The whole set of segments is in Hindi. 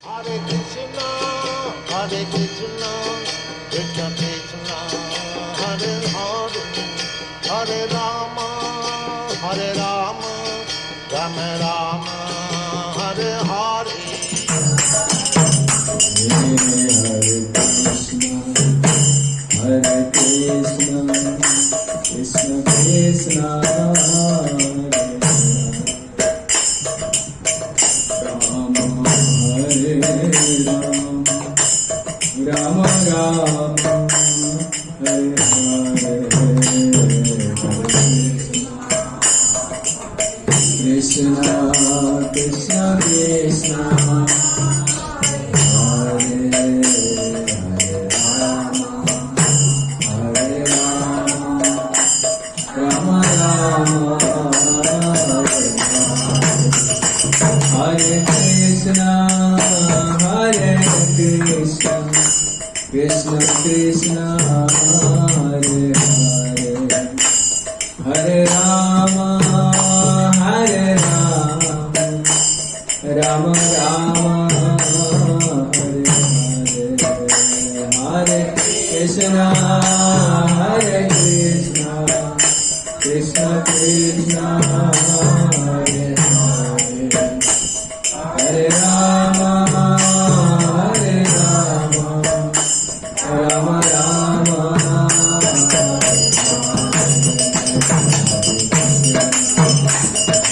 Hare Krishna, Hare Krishna, Krishna Krishna, Hare Hare, Hare Rama, Hare Rama, Rama Rama, Hare Hare. Hare Krishna, Krishna Krishna, Rama Rama, Hare Hare, Krishna Krishna Krishna, Hare Hare Rama, Hare Rama, Rama Rama, Hare Krishna, Hare Krishna, Krishna Krishna, Hare Hare, Hare Rama, Hare Rama, Rama Rama, Hare Hare, Hare Krishna, Hare Krishna, Krishna Krishna, Hare Hare, Hare Rama, Hare Rama, Rama Rama,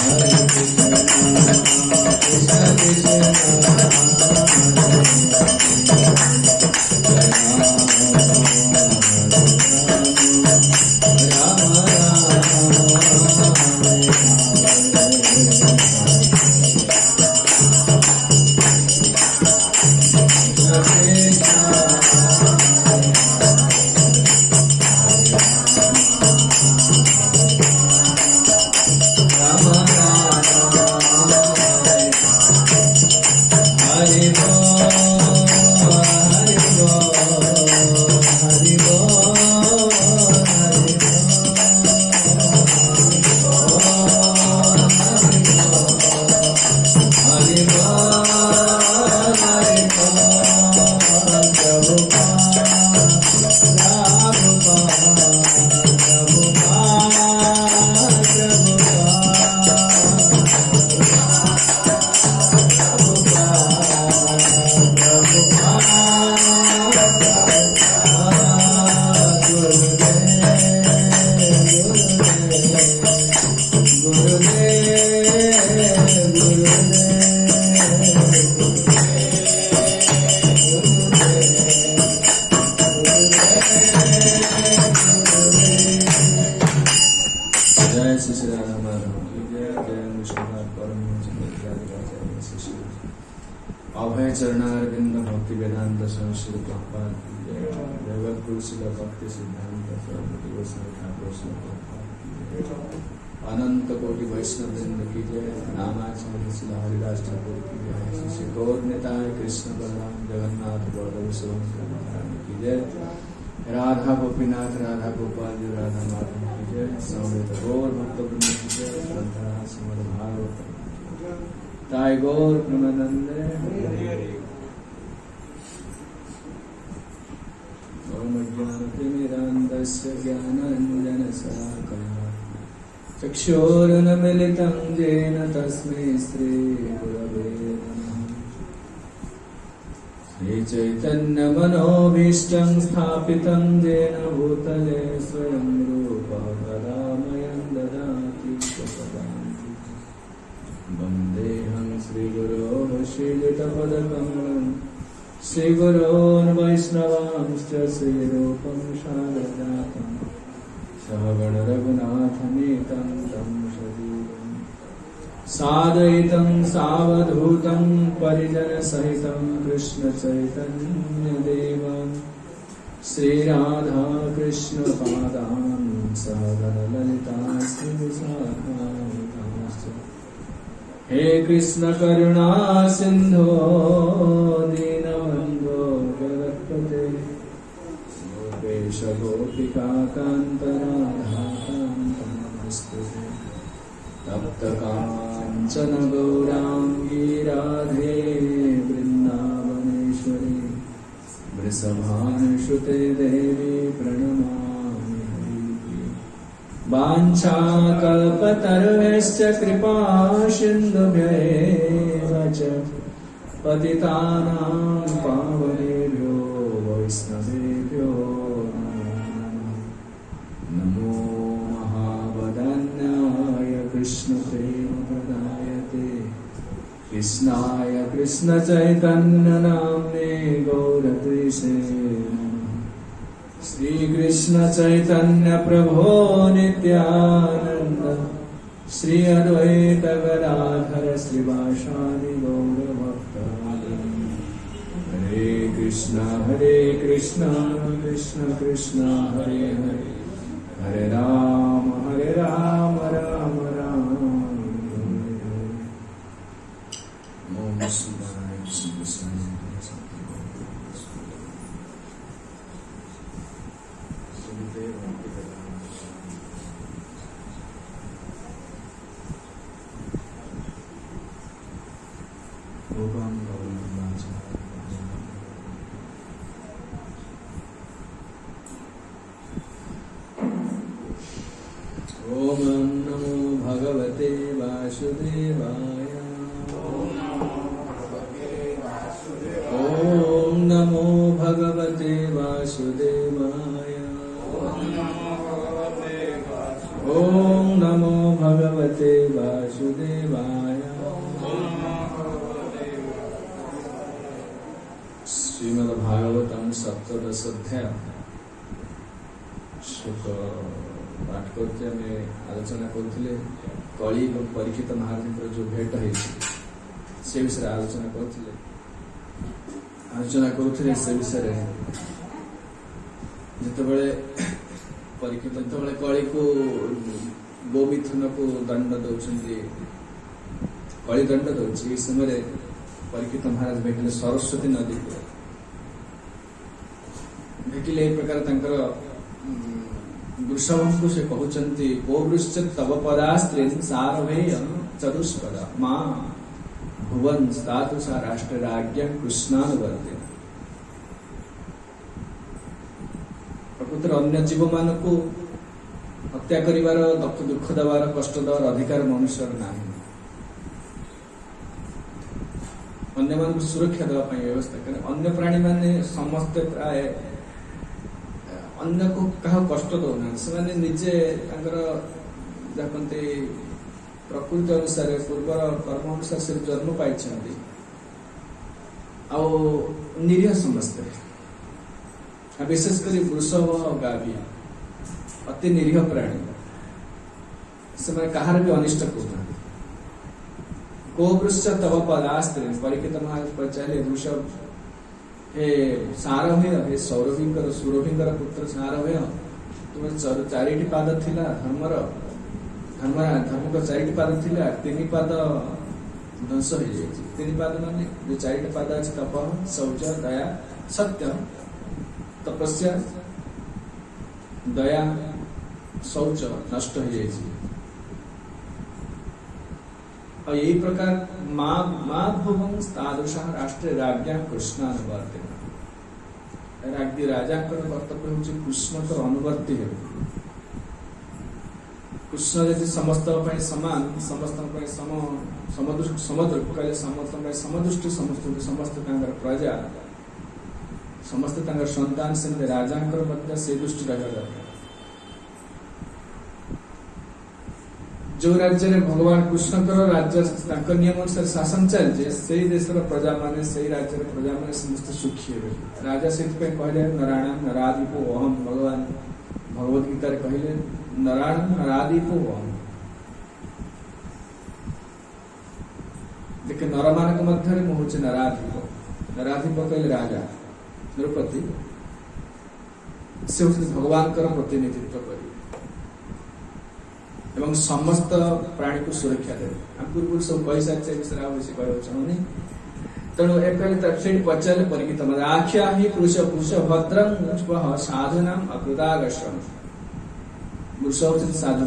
Hare Krishna, Krishna Krishna, अभय चरणारविंद भक्ति वेदांत संस्कृत प्रभुपाद जगत गुरु शिला भक्ति सिद्धांत सरस्वती गोस्वामी ठाकुर अनंत कोटि वैष्णव वृंद की जय। नामाचार्य शिला हरिदास ठाकुर की जय। श्री गौर निताय कृष्ण बलराम जगन्नाथ बलदेव सुभद्रा की जय। राधा गोपीनाथ राधा गोपाल जी राधा माधव की जय। समवेत गौर भक्त वृंद की जय। श्रद्धा समर भागवत ताई गौर प्रेमानंदे ओम ज्ञानतिमिरान्धस्य ज्ञानाञ्जनशलाकया चक्षुरुन्मीलितं येन तस्मै श्रीगुरवे नमः। श्रीचैतन्यमनोभीष्टं स्थापितं येन भूतले स्वयं रूपः कदामयं ददाति स्वपदान्ति। वन्देऽहं श्रीगुरोः श्रीयुतपदकमलं श्रीगुरोन् वैष्णवांश्च श्रीरूपं साग्रजातं सहगण रघुनाथमेतं तं सजीवं साद्वैतं सावधूतं परिजनसहितं कृष्णचैतन्यदेवं श्रीराधा कृष्णपादान् सहगण ललिता श्रीविशाखान्वितांश्च। हे कृष्ण करुणा सिंधो दीनबंधो जगत्पते गोपेश गोपिका कांत राधा कांत नमस्ते। तप्त कांचन गौरांगी राधे वृंदावनेश्वरी वृषभानुसुते देवी प्रणमामि हरिप्रिये। वाञ्छाकल्पतरुश्च कृपा सिन्धुभ्येव च पतितानां पावनेभ्यो वैष्णवेभ्यो नमो महावदन्याय कृष्णप्रेमप्रदायते कृष्णाय कृष्णचैतन्यनाम्ने गौरद्विषे श्रीकृष्ण चैतन्य प्रभो नित्यानंद श्री अद्वैत गदाधर श्रीवासादि गौरभक्तवृन्द। हरे कृष्ण कृष्ण कृष्ण हरे हरे हरे राम राम राम हरे। ओम शिवाय कृष्ण ओम नमो भगवते वासुदेवाय। ओम नमो भगवते वासुदेवाय। ओम नमो भगवते वासुदेवाय। श्रीमद्भागवतम सप्तदशोध्याय शुक पाठ करते आम आलोचना करुले कली और परीक्षित महाराज जो भेट है से विषय आलोचना करुले से विषय जिते परीक्षित जो कली को गोमिथुन को दंड दौरान कली दंड दौर समय परीक्षित महाराज भेटिले सरस्वती नदी को भेटिले एक प्रकार वृषभ को से कहते पौरुष तव पदास्त्रीन सारभेय चतुष्पद माँ भुवन स्तातुषा राष्ट्र राज्ञ कृष्णानुवर्ते। प्रकृतिर अन्य जीव मान को हत्या करिवार दुख देवार कष्ट देवार अधिकार मनुष्य नहीं। अन्य मान सुरक्षा देवाई व्यवस्था करें। अन्य प्राणी माने समस्ते प्राय अन्य को क्या कष्ट दौना से निजे देखते प्रकृति अनुसार पूर्वर कर्म अनुसार से जन्म पाई निरीह समस्ते विशेषकर वृषभ और गाभी अति निरीह प्राणी से कहार भी अनिष्ट करना। को वृक्ष तव पदास्त्री परीक्षित महाराज पचारे वृषभ हे सारभय हे सौरभींकर सुरभींकर पुत्र सारभय तुम चारिटी पाद थिला धर्म को चारिटी पाद थिला तीन पाद ध्वंस हो जाए। तीन पाद माने जो चारिटी पाद अच्छे तप शौच दया सत्य तपस्या दया शौच नष्ट हो जाए। और यही प्रकार माँ भुवन तादृश राष्ट्र राज्ञा कृष्णानुवर्ती राज्ञी राजा कर्तव्य हूँ कृष्ण तो अनुवर्ती है। कृष्ण यदि समस्त समान समस्त समदृष्टि कहले समदृष्टि समस्त प्रजा समस्त संतान से राजा से दृष्टि रखा दरकार। जो राज्य में भगवान कृष्ण राज्य नियम अनुसार शासन चलते से देश प्रजा मान से राज्य प्रजा मान समस्त सुखी हे। राजा से कहले नारायण नरादीपो अहम भगवान भगवद गीता कहले नारायण नरादीपो अहम। देखिए नर मान मध्य हूँ नरादीप नरादीप कहले राजा नृपति से भगवान प्रतिनिधित्व कर एवं समस्त प्राणी को सुरक्षा दे। हम पूर्व सब कही सारे विषय कहना चाहूनी तेणु एक पचारे परीक्षित आख्या ही पुरुष पुरुष भद्रम साधुना अकृतागश्रम। पुरुष होती साधु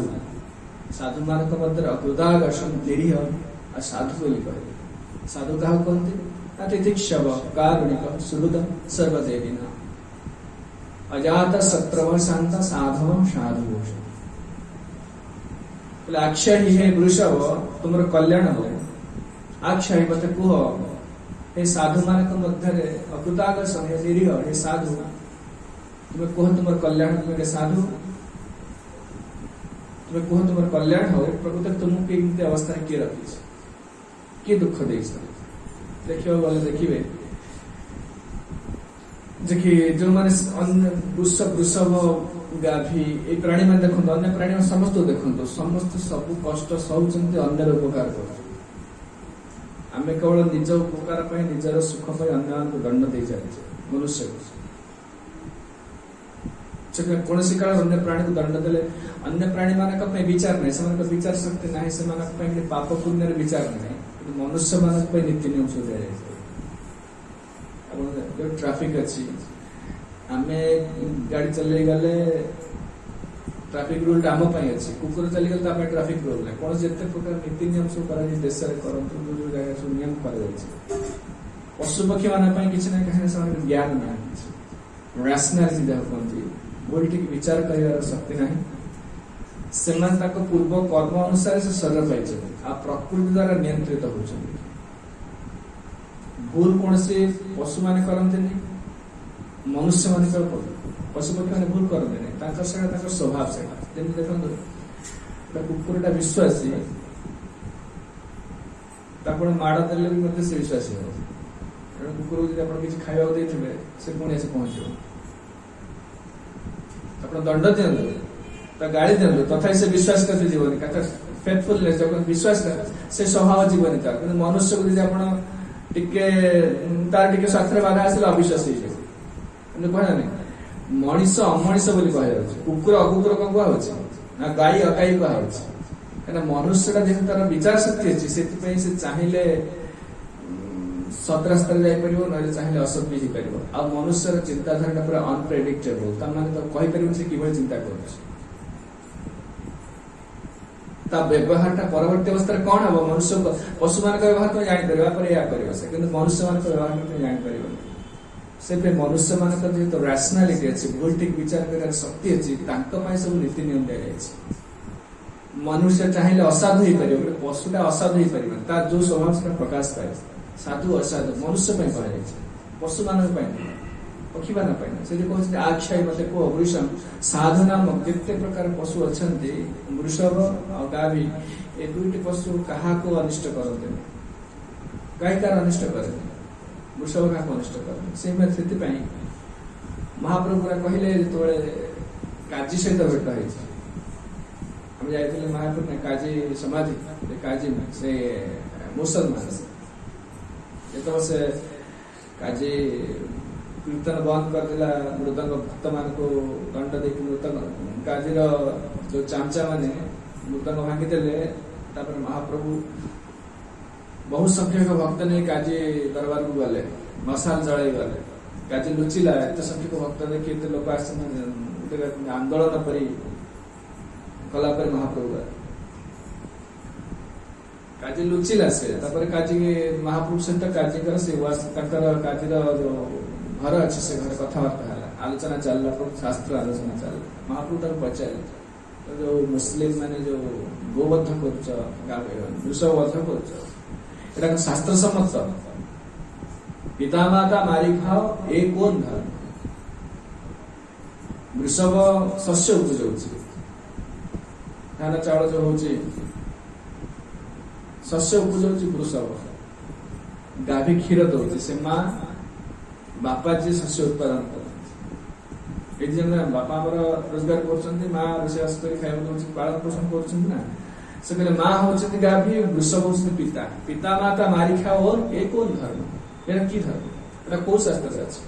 साधु मान मध्य अकृतागश्रम निरीह साधु बोली कहले। साधु क्या कहते अतिथिक्षव कारुणिक सुहृद सर्वदेविना अजात शत्रव शांत साधव साधुभूष आख्या ही हे वृषभ तुमर कल्याण हो आख्या ही मत कुह हे साधु मानक मध्य अकृताग समय निरीह हे साधु तुम्हें कुह तुमर कल्याण तुम्हें साधु तुम्हें कुह तुमर कल्याण हो प्रकृत तुमको एमती अवस्था किए रखी किए दुख दे देखिए गले देखिए देखिए जो माने वृषभ गाभी ये प्राणी मैंने देखो अन्य प्राणी समस्त देखो समस्त सब कष्ट सहते अन्य उपकार कर केवल निज उपकार निजर सुख अन्य दंड दे चलते मनुष्य कौन काल अन्य प्राणी को दंड देले अन्य प्राणी मानक विचार नहीं से विचार शक्ति नहीं से पाप पुण्य विचार नहीं मनुष्य मानक नीति नियम सब दिया ट्राफिक अच्छी आमे गाड़ी चले गले ट्राफिक रूल आम अच्छी कुकुर चली गले तो ट्राफिक रूल ना कौन जिते प्रकार नीति नियम सब कर देश में करतु जो जगह सब नियम कर पशु पक्षी मान किसी ना कहीं से ज्ञान ना रैशनैलिटी जहाँ कहते बोल ठीक विचार कर शक्ति ना से पूर्व कर्म अनुसार से शरीर पाई आ प्रकृति द्वारा नियंत्रित होती भूल कौन से पशु मान करते मनुष्य मान पशु पक्षी मैंने भूल करते स्वभाव से देखो कुकुरटा विश्वासी माड़ देले भी मतलब से विश्वासी हो कुकुर किसी खावा देते से पुणी आस पहुंच दंड दिखाँ गाड़ी दिखाँ तथा से विश्वास करते जीवन फेथफुलनेस जब विश्वास कर से स्वभाव जीवन तार मनुष्य को आप तार टे स्वार्थ बाधा आसे अविश्वास हो कहना नहीं मनीष अमनीष बोली कह कुकुर अकुकुर कौन कह ना गाई अगाई कह क्या मनुष्यटा जेहतु तार विचार शक्ति अच्छी से चाहिए सत रास्ता जापर ना चाहिए असत भी हो पार आ मनुष्यर चिंताधारा पूरा अनप्रेडिक्टेबल तमाने तो कहीपर से किभली चिंता कर व्यवहार परवर्ती अवस्था कौन हम मनुष्य पशु मान व्यवहार तुम जापर या कर मनुष्य मान व्यवहार तुम जापर से मनुष्य मान जेहतु रैशनैलिटी अच्छी भूल ठीक विचार कर शक्ति अच्छी सब नीति नियम दि मनुष्य चाहिए असाधु हो पार पशुटा असाधु हो पार जो स्वभाव से प्रकाश पाए साधु असाधु मनुष्य कह पशु मान पक्षी मान से कहते आख्या मत कह वृषभ साधु नामक जिते प्रकार पशु अच्छा वृषभ और गाभी ये दुईटी पशु क्या अनिष्ट करते गाय कार अनिष्ट करे वृषभ क्या अनिष्ट करते से महाप्रभु पूरा कहले जो काजी सहित भेट हो महाप्रभु ने काजी समाधि काजी से मुसलमान जो से काजी कीर्तन बंद करदेला मृदंग भक्त मान को दंड दे मृदंग काजी जो चामचा माने मृदंग भांगीदेले महाप्रभु बहुत संख्यक भक्त नहीं काजी दरबार को गले मसाल जड़े गले काजी लुचिला एत संख्यक भक्त देखिए एत लोक आंदोलन परी कला महाप्रभु काजी लुचिला से काजी महाप्रभु सहित काजी काजी जो घर अच्छे से घर कथबार्ता आलोचना चलला शास्त्र आलोचना चलला महाप्रभु तक पचारे जो मुस्लिम माने जो गोवध वृषभवध कर शास्त्र सम्मत पिता माता मारी खाओ ए कौन धर्म वृषभ शस्य उपजो धान चाउल जो हूँ शस्य उपजो वृषभ गाभी क्षीर दौर से माँ बापा जी शस्य उत्पादन कर बापा रोजगार कर माँ रोषेबास कर पालन पोषण कर से कहले माँ हूँ गाभी वृषभ हूँ पिता पिता माता मारी खाओ और ये कौन धर्म ये कि धर्म ये कौ शास्त्र अच्छे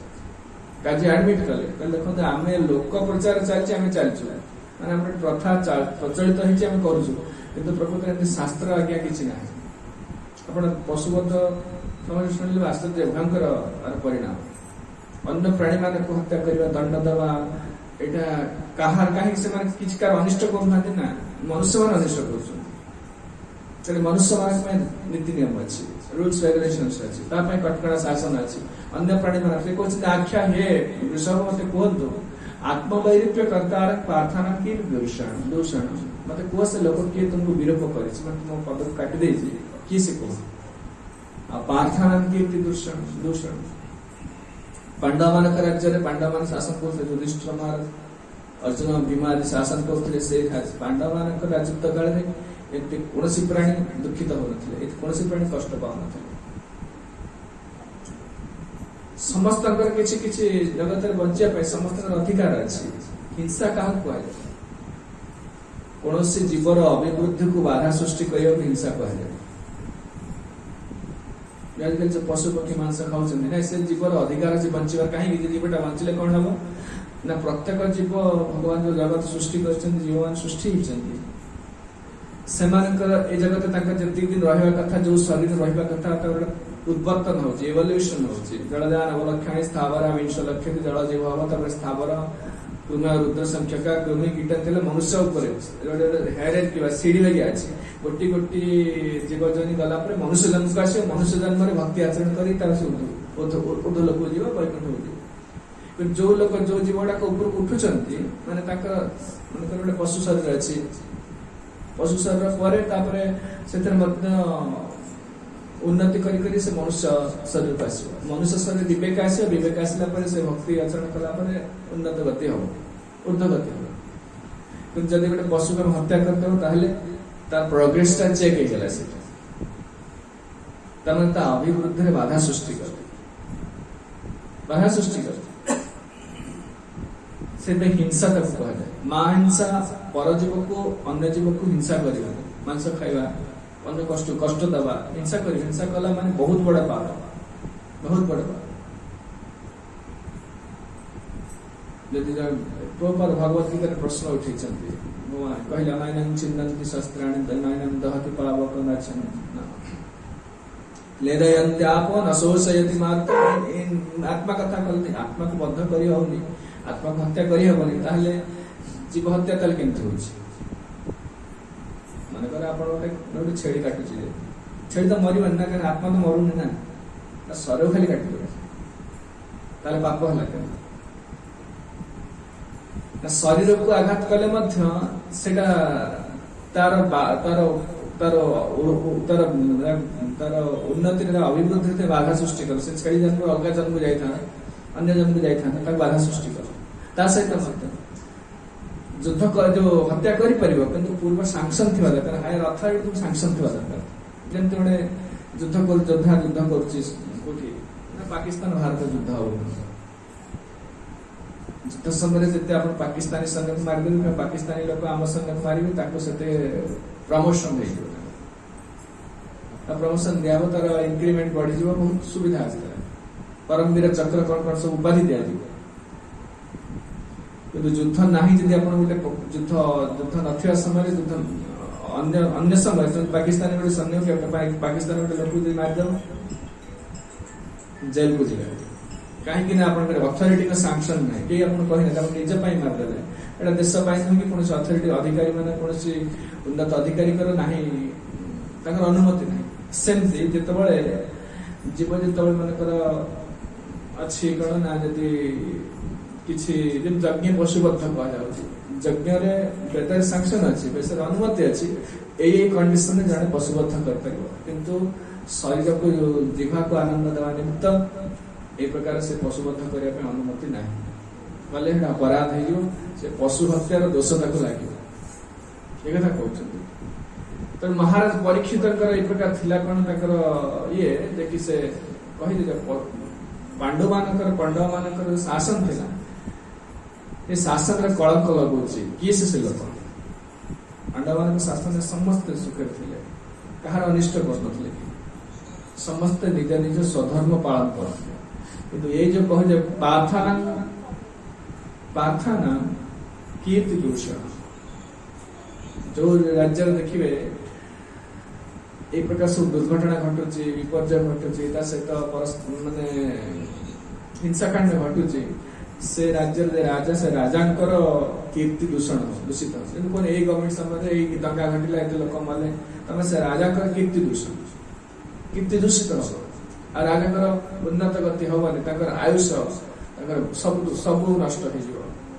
काजी एडमिट कले देखो आम लोक प्रचार चलती चलचु माने प्रथा प्रचलित होती करूँ किंतु प्रकृति शास्त्र आज्ञा किसी ना आप पशुबद्ध समाज शुणिले आश्चर्य भयंकर परिणाम अन्य प्राणी मान को हत्या करवा दंड दवा यहाँ कहीं से अनिष्ट करना ना मनुष्य मान अनिष्ट कर मनुष्य मान नीति नियम अच्छी रूल्स रेगुलेशंस अछि ता पय कटकड़ा शासन अछि अन्य प्राणी मन से कुछ आख्या हे वृषभ मते कहतो आत्मवैरिप्य करतार प्रार्थना की दूषण मते को से लोक के तुमको विरोध करिस मते तुम पद काटि दे छी की से को आ प्रार्थना की दूषण पांडव मान राज्य रे पांडव मान शासन करते युधिष्ठिर महाराज अर्जुन भीमा आदि शासन करते से पांडव मान राजत्व काल रे एते कोनसी प्राणी दुखित हो नथिले एते कोनसी प्राणी कष्ट पाउ नथिले समस्त किछि किछि जगत रे बंचिया पे समस्त अधिकार अछि हिंसा काहा कहै कोनसी जीवर अभिवृद्धि को बाधा सृष्टि करियो हिंसा कहै आजकल जो पशु पक्षी मांस खाउछन ना से जीवर अधिकार अछि बंचिबार काहे कि जीवटा बंचिले कोन हबो ना प्रत्येक जीव भगवान जो जगत सृष्टि करछन जीवन सृष्टि हिचंती सेमानकर ए जगत तांका जति दिन रहबा कथा जो शरीर रहबा कथा त उत्पत्तन होची इवोल्यूशन होची जलदान अवलक्षण स्थावर विंश लक्ष्य जल जीव हवा तब स्थावर पुनः रुद्र संख्यका कृमि कीट तेले मनुष्य ऊपर हेरेज किबा सीडी लगी अछि गोटी गोटी जीव जनी गला पर मनुष्य जन्म का से मनुष्य जन्म रे भक्ति आचरण करी तार से उद लोक जीव वैकुंठ होजी जो लोक जो जीवडा को ऊपर उठुचंती माने ताकर माने गोटे पशु शरीर अछि पशु शरीर पर तापरे सेतर मध्य उन्नति करी करी से मनुष्य शरीर को आसियो मनुष्य शरीर विवेक आसियो विवेक आसिला पर से भक्ति आचरण कला पर उन्नत गति हो ऊर्ध्व गति हो किंतु जदि गोटे पशु को हत्या करते हो ताहले तार प्रोग्रेस ता चेक हे गेला से तमन ता अभिवृद्धि रे बाधा सृष्टि कर से बे हिंसा तक कह जाए मा हिंसा पर जीव को अन्य जीव को हिंसा करिवा मांस खाइबा अन्य कष्ट दबा हिंसा करी हिंसा कला माने बहुत बड़ा पाप बहुत बड़ा पाप यदि प्रभुपाद भगवत गीता प्रश्न उठी चंती कहले मायनम चिन्नन्ति शस्त्राणि दमायनम दहति पावकनाचन लेदयन्त्यापो नशोषयति मात्र आत्मा कथा कहते आत्मा को बद्ध करी होनी आत्मा को हत्या करी होनी ताहले जीव हत्या तल केमति होछि माने करे आपण गोटे छेड़ी काटुची छेड़ी तो मरिबन ना कारण आत्मा तो मरुनी ना शरीर खाली काटि दो ताले पाप होला के ना शरीर को आघात कले मध्य सेटा तार तार तार तार तार उन्नति रे अभिवृद्धि रे बाधा सृष्टि कर से छेड़ी जन को अलगा जन को जाय था अन्य जन को जाय था ता बाधा सृष्टि कर ता सहित मत युद्ध कर जो हत्या करि परिबो किंतु पूर्व सैंक्शन थिबा दरकार हायर अथॉरिटी तुम सैंक्शन थिबा दरकार जेंते ओडे युद्ध करछि कोठी ना पाकिस्तान भारत युद्ध हो युद्ध समय जते आपण पाकिस्तानी संग मार देबे पाकिस्तानी लोक आम संग मारिबे ताको सेते प्रमोशन दे दिबो ता प्रमोशन दियाबो तार इंक्रीमेंट बढ़ी जीवो बहुत सुविधा आछे परमवीर चक्र कोन सब उपाधि दिया दिबो किंतु युद्ध नाही जदि आपण गोटे युद्ध नथिया समय युद्ध अन्य समय पाकिस्तान गोटे सैन्य के पाकिस्तान गोटे लोक जदि मार दो जेल को जिले कहीं कि ना आपण अथॉरिटी का सैंक्शन नाही के आपण कहि ना निज पई मार देले एटा देश पई नहीं कि कोन अथॉरिटी अधिकारी माने कोन उन्नत अधिकारी कर नाही ताकर अनुमति नाही सेमती जते बळे जीव जते बळे माने कर अछि कोन ना जदि किछि जब यज्ञ पशुबद्ध कहा जाउछि यज्ञ रे बेतर सैंक्शन अछि बेतर अनुमति अछि एई कंडीशन में जाने पशुबद्ध कर परिबो किंतु शरीर को जिह्वा को आनंद देवा निमित्त ए प्रकार से पशुबद्ध करिया पे अनुमति नाही माले हेडा अपराध हेइयो से पशु हत्यार दोष ताको लागियो ए कथा कहउछथि तो महाराज परीक्षित कर ए प्रकार थिला कोन ताकर ये देखि से कहि दे पांडव मानकर शासन थिला ए शासन रे कलंक लगुछि किए से लोक पांडव मान शासन में समस्त सुख थिले कहार अनिष्ट करनथिले समस्त निज निज स्वधर्म पालन करथिले किंतु ये जो कह जे पार्थाना कीर्ति दूषण जो राज्य देखिए एक प्रकार सब दुर्घटना घटुची विपर्य घटुची ता सहित माने हिंसाकांड घटुची से राज्य राजा से राजांकर कीर्ति दूषण दूषित हो गवर्नमेंट समय दंगा घटिला एत लोक मारे तमें से राजांकर कीर्ति दूषण कीर्ति दूषित हम आ राजा उन्नत गति हमारे आयुष सब नष्ट हो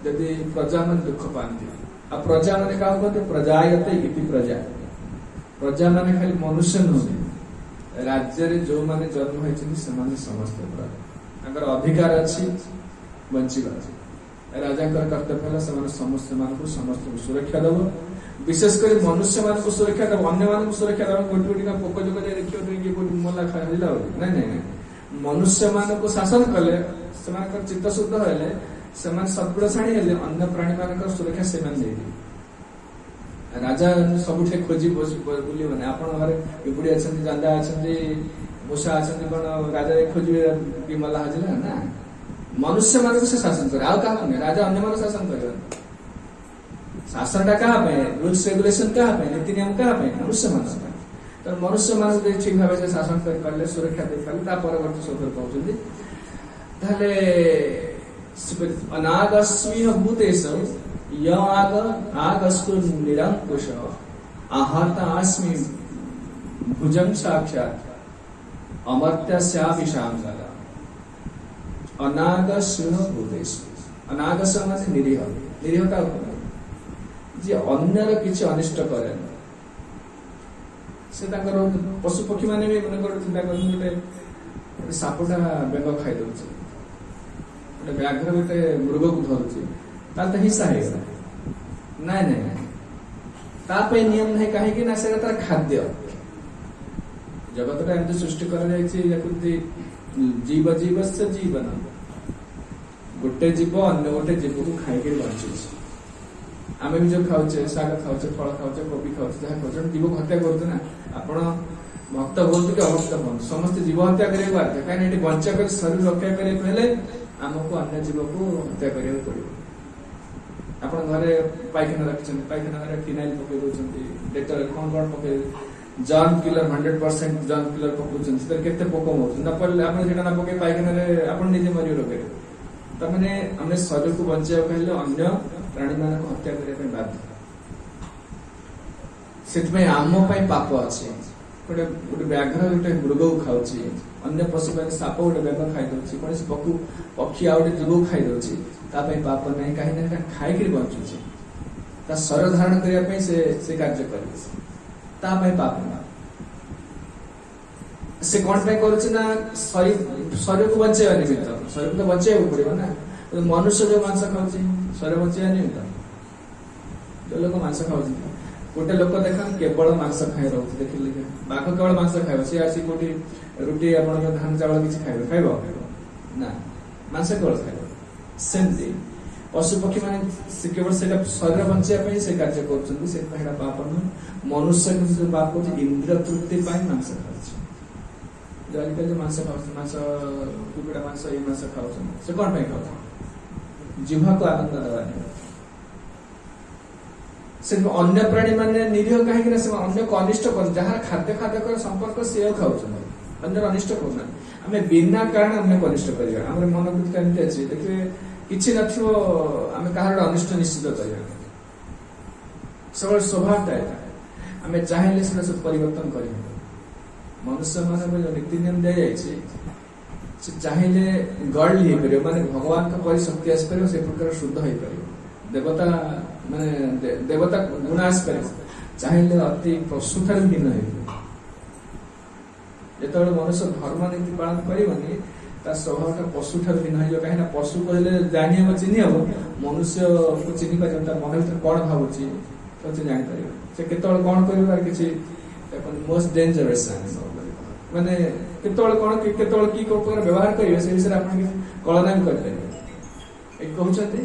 जदि प्रजा मान दुख पाती आ प्रजा मान क्या कहते प्रजायते इति प्रजा मान खाली मनुष्य नुहे राज्य जो मैंने जन्म होती समस्त प्रजा अधिकार अच्छी बंचवा राजा कर्तव्य है समस्त समस्त सुरक्षा दब विशेषकर मनुष्य मान सुरक्षा दब अन्य मान सुरक्षा दब गोटे गोटे पोक जोग देखिए मला खाइला ना मनुष्य मान को शासन कले चित्त शुद्ध हेले सद्गुणशाणी हेले अन्य प्राणी मान सुरक्षा से राजा सबुठे खोजी बुले मैंने आपण घरे इपुड़ी अच्छा जांदा अच्छा मूषा अच्छा कौन राजा खोजे कि मला हजला ना मनुष्य मान से शासन करे आ क्या राजा अन्य मान शासन कर शासन क्या रूल्स रेगुलेशन क्या नीति नियम क्या मनुष्य मान तो मनुष्य मान ठीक भाव से शासन कर सुरक्षा दे पारे परवर्ती स्वरूप कहते अनागस्मी भूतेश आगस्तु निरंकुश आहता आस्मी भुजं साक्षात अमर्त्याभिषाम अनागस्म भूतेश अनागस मान निरीह का जी अन्यर किसी अनिष्ट करे से पशु पक्षी मैंने भी मन चिंता कर सापटा बेंग खाई दे गोटे व्याघ्र गोटे मृग को धरुची तो हिंसा है ना नियम नहीं कहीं से खाद्य जगत एमती सृष्टि कर जीव जीव से जीवन गोटे जीव अन्य गोटे जीव को खाई बंचुचे आम भी जो खाऊे शाग खाऊे फल खाऊे कोबी खाऊे जहाँ खाऊे जीव हत्या करूँ आप भक्त हूँ कि अभक्त हूँ समस्त जीव हत्या करेंगे कहीं बंचा कर शरीर रक्षा करने आमको अन्य जीव को हत्या करा पड़ो आप घरे पायखाना रखिंट पायखाना फिनाइल पकड़ डेटल कौन कौन पकड़ जर्म किलर 100% जर्म किलर पकाउछन् केते पोक मर्छन् न पड़े आप ना पकड़ पायखाना आप निजे मरी रोके तमें आम शरीर को बचाइबा कहले अन्य प्राणी मान हत्या करने बाध्य से आम पाप अच्छे गोटे गोटे व्याघ्र गोटे मृग को खाऊँ अन्य पशु पानी साप गोटे व्याघ्र खाईदे कौन पक्षी आ गए जीव खाईदे पाप ना कहीं खाई बंचुचे शरीर धारण करने से कार्य करे पाप ना से कौन कर शरीर को बचाइबा निमित्त शरीर को बचाइबा पड़ो ना मनुष्य जो मांस खाऊँ शरीर बचाइबा निमित्त जो लोग मांस खाऊँ गोटे लोक देखा केवल मांस खाई रोचे देखिए बाघ केवल मांस खाइब सी आसी कोटी रुटी आप धान चावल किसी खाइब ना मांस केवल खाइब सेमती पशु पक्षी मैंने केवल शरीर बचाइबा से कार्य कर पाप नुह मनुष्य जो पाप हो इंद्रिय तृप्ति मांस खाऊ आजिकल मांस खाऊँ कुकुड़ा मांस ये मांस खाऊँ से कौन खाऊ जिह्वा को आनंद देवा से अन्य प्राणी माने निरीह कहीं अन्य को अनिष्ट कर जहाँ खाद्य खाद्य संपर्क से खाऊ अन्य अनिष्ट करना आम बिना कारण अन्य को अनिष्ट कर मनोवृत्ति कमी अच्छे देखिए किसी नमें कह अनिष्ट निश्चित कर सब स्वभावटा आम चाहिए सब परिवर्तन कर मनुष्य मान जो नीति नियम दि जाए चाहिए गढ़ हो पारे भगवान का शक्ति आसपर से प्रकार शुद्ध हो पार देवता माने देवता गुण आसपर चाहिए अति पशु ठार भिन्न जो मनुष्य धर्म नीति पालन कर स्वभाव पशु ठार भिन्न हो कहीं पशु कहले जानी हम चिन्ह हम मनुष्य को चिन्ह पार मन भर कौन भावुची तो जापर से कौन कर किसी मोस्ट डेंजरस माने कौन कि व्यवहार करेंगे से विषय आप कल्पना भी करें कहते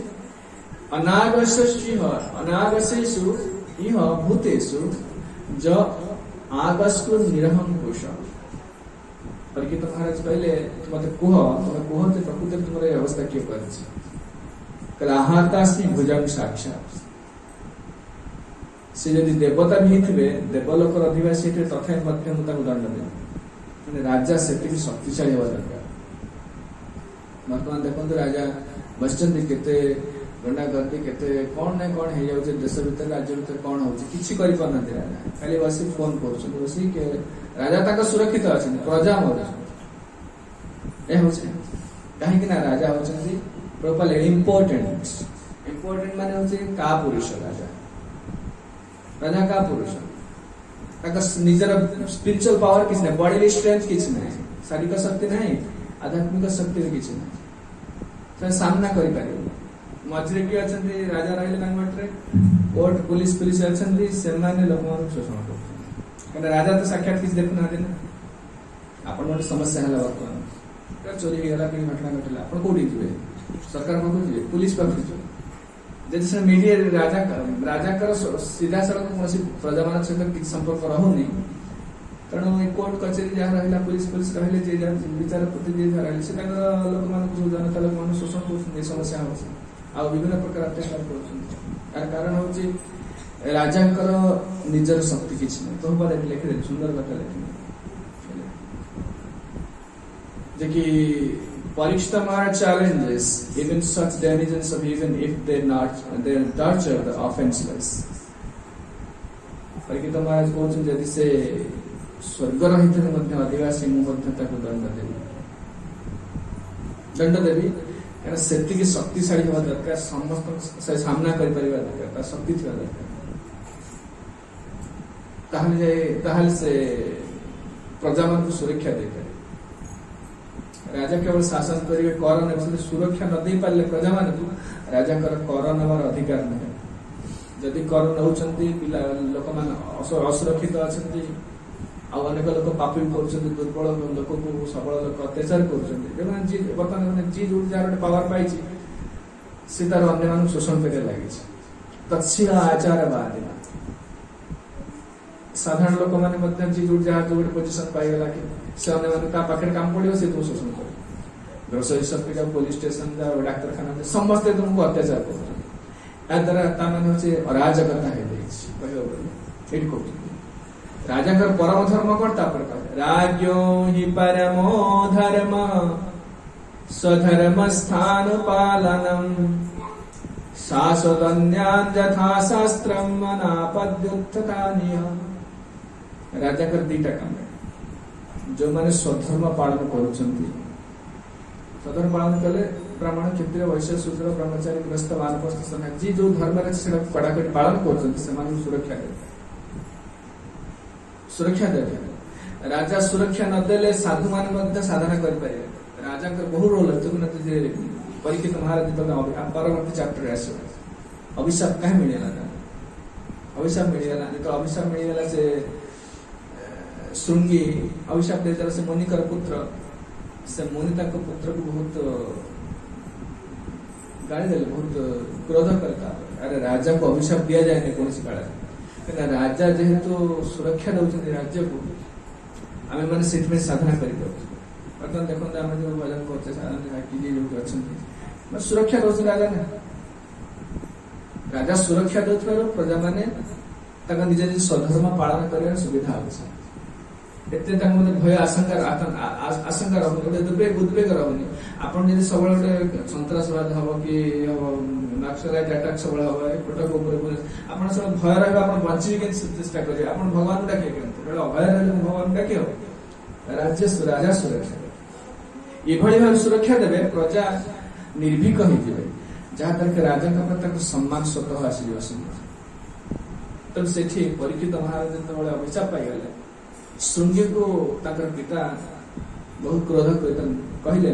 अनागसेषु इह भूतेषु ज आगस्तु निरहंकुश परिकित महाराज कहले मत कह प्रकृति तुम अवस्था क्यों कर भुजंग साक्षात से जदि देवता भी थे देवलोक अधिवासी थे तथा दंड दे राजा से शक्तिशाली हवा दरकार बर्तमान देखो राजा बसचंदी केते गुंडागर्दी केते कौन ना कौन हो जाउछे देश भीतर राज्य भीतर कौन होउछे किछि करि पारनते राजा खाली बसी फोन करछन बसी के राजा तक सुरक्षित अछि प्रजा मर ए होछे काहे कि ना राजा होछन प्रोपर इम्पोर्टेंट माने होछे का पुरुष राजा का पुरुष ताका निजर स्पिरिचुअल पावर किछ नै बॉडीली स्ट्रेंथ किछ नै शारीरिक शक्ति नै आध्यात्मिक शक्ति किछ नै से सामना करि पारिबो मझरे की अछंती राजा रहिले तांग मटरे कोर्ट पुलिस अछंती सेमाने लोकमान शोषण करछन कारण राजा तो साक्षात किछ देखु ना देना आपण मोर समस्या हला वर्तमान चोरी हो गला कि घटना घटला आपण कोडी जिवे सरकार को जिवे पुलिस पर जिवे जदि से मीडिया राजा कर सीधा सड़क कोनसी प्रजा मान सहित किछ संपर्क रहउनी कारण कोर्ट कचेरी जहाँ रहिला पुलिस रहिले जे विचारपति जे रहिले से लोक मान को जनता लोक मान शोषण कर समस्या हो आ विभिन्न प्रकार अत्याचार करछन यार कारण होची राजांकर निजर शक्ति किछ नै तो बात लिखे सुंदर बात लिखे जे कि परीक्षा मार challenges even such denizens of even if they nurture the offenseless परीक्षा महाराज कहउछन जदि से स्वर्ग रहित मध्य आदिवासी मुमध्यता को दंड देवी कारण सेति की शक्तिशाली होवा दरकार समस्त से सामना करि परिबा दरकार ता शक्ति थिबा दरकार ताहले से प्रजा मान को सुरक्षा दे पारे राजा केवल शासन करिवे कर ने सुरक्षा न दे पाले प्रजा मान को राजा कर नबार अधिकार नहीं जदि कर नउचंती पिला लोक मान असुरक्षित अछंती आ अनेक लोक पापी करछंती दुर्बल लोक को सबल लोक अत्याचार करछंती जेमान जी वर्तमान माने जी जो जार पावर पाइछि से तार अन्य मान शोषण करे लागि छै तत्शील आचारवादी साधारण लोक माने मध्य जी जो जार जो पोजीशन पाइ गेला कि से अन्य मान का पाखर काम पड़ियो से तो शोषण करे ग्रोसरी शॉप का पुलिस स्टेशन जा डाक्टर खाना समस्त तुमको अत्याचार करछन आ द्वारा ता माने होचे अराजकता हे दैछि कहियो एठी को राजा कर परम धर्म करता प्रकार राज्यो हि परमो धर्म स्वधर्म स्थान पालनम शाश्वतन्यान यथा शास्त्रम मनापद्युत्थतानिय राजा कर दीटा काम जो माने स्वधर्म पालन करूछंती स्वधर्म पालन कले ब्राह्मण क्षत्रिय वैश्य शूद्र ब्रह्मचारी गृहस्थ वानप्रस्थ सन्यासी जो धर्म रे से कड़ाकड़ी पालन करूछंती से मान सुरक्षा दे राजा सुरक्षा न देले साधु मान मध्य साधना कर पारे राजा का बहु रोल है तुमने जे परीक्षित महाराज तो परवर्ती चैप्टर आसे अभिशाप काहे मिलेला अभिशाप मिलेला तो अभिशाप मिलेला से श्रृंगी अभिशाप देता से मुनि कर पुत्र से मुनि तक पुत्र को बहुत गाली देले बहुत क्रोध करता अरे राजा को अभिशाप दिया जाए नहीं कौन सी काला राजा जेहेतु सुरक्षा दउछन राज्य को आमे माने सिट में साधना करि दउ वर्तमान देखन आमे जो भजन करते साधना की जे लोग अछन मैं सुरक्षा दउछ राजा ने राजा सुरक्षा दउथरो प्रजा माने तक निज निज स्वधर्म पालन करे सुविधा होछ एते तक मने भय आशंका रहने उद्वेग रहने आपण यदि सबल सन्त्रासवाद हबो कि नक्सलाइट अटैक सबल हबो कटक ऊपर आपण सब भय रहबा आपण बंची के चेष्टा करिए आपण भगवान डाके केनते बेला भय रहले भगवान डाके हो राजा सुरक्षा ये भली भाव सुरक्षा देबे प्रजा निर्भीक होई जेबे जहा तक राजा का प्रति सम्मान स्वतः आसी जसन तब सेठी परीक्षित महाराज तो बड़े अभिशाप पाई गले श्रृंगी को ताकर पिता बहुत क्रोध कहले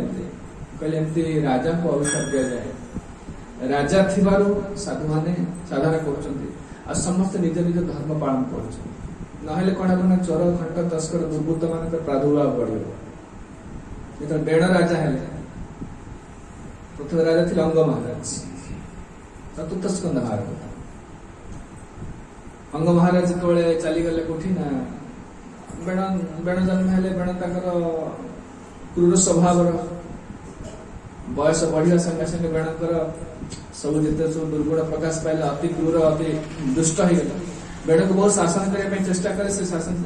राजा को अभिशाप दिया जाए राजा थिबारु साधु माने साधना करछन्ती आ समस्त निज निज धर्म पालन करछन नहले कोन कोन चोर खंड तस्कर दुर्बृत्त मान प्रादुर्भाव बढ़ियो इतर बेड़ राजा हेले प्रथम राजा थिले अंग महाराज चतुर्थ स्कंद महाराज अंग महाराज तोळे चली गले कोठी ना बेण जन्म हेले बेण ताकर क्रूर स्वभाव बयस बढ़िया संगे संगे बेणकर सब जिते सब दुर्गुण प्रकाश पाइला अति क्रूर अति दुष्ट हो गला बेण को बहुत शासन करने चेष्टा करे से शासन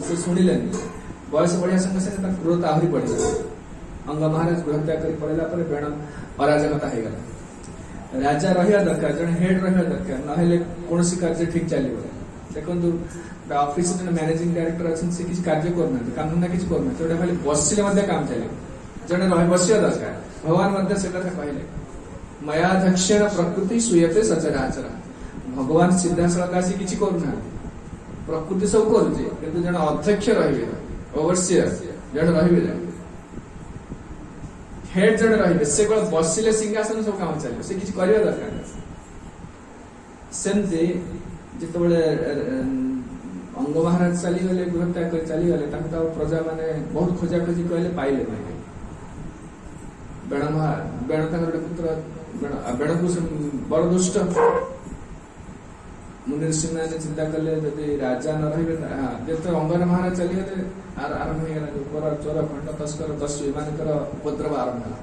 से शुणिलेन बयस बढ़िया संगे संगे क्रूरता आहरी बढ़ अंग महाराज गृहत्याग कर पड़ेला पर बेण अराजकता हो गला राजा रहा दरकार जन हेड रहा दरकार ना कौन कार्य ठीक चलो देखो ऑफिस मैनेजिंग डायरेक्टर अच्छे से किसी कार्य करना काम धंदा किसी करना गोटे खाली बसिले काम चलो जड़े बसिया दरकार भगवान से कथा कहले मयाध्यक्षेण प्रकृति सुयते सचराचर भगवान सिद्धासलक आसी किसी करूना प्रकृति सब करुचे किंतु जन अध्यक्ष रही ओवरसीयर जन रही हेड जन रही से बसिले सिंहासन सब काम चलो से किसी करवा दरकार सेमती जिते अंग महाराज चलीगले गृह त्याग कर चलीगले प्रजा मैंने बहुत खोजा खोजी कहले पाइले नहीं बेण गोटे पुत्र बेण को बड़ दुष्ट मुनि ऋषि मैंने चिंता कले जदि राजा न रही जिते अंगन महाराज चलीगले आरंभ हो चोर खंड तस्कर दस्यु एमानकर उपद्रव आरंभ है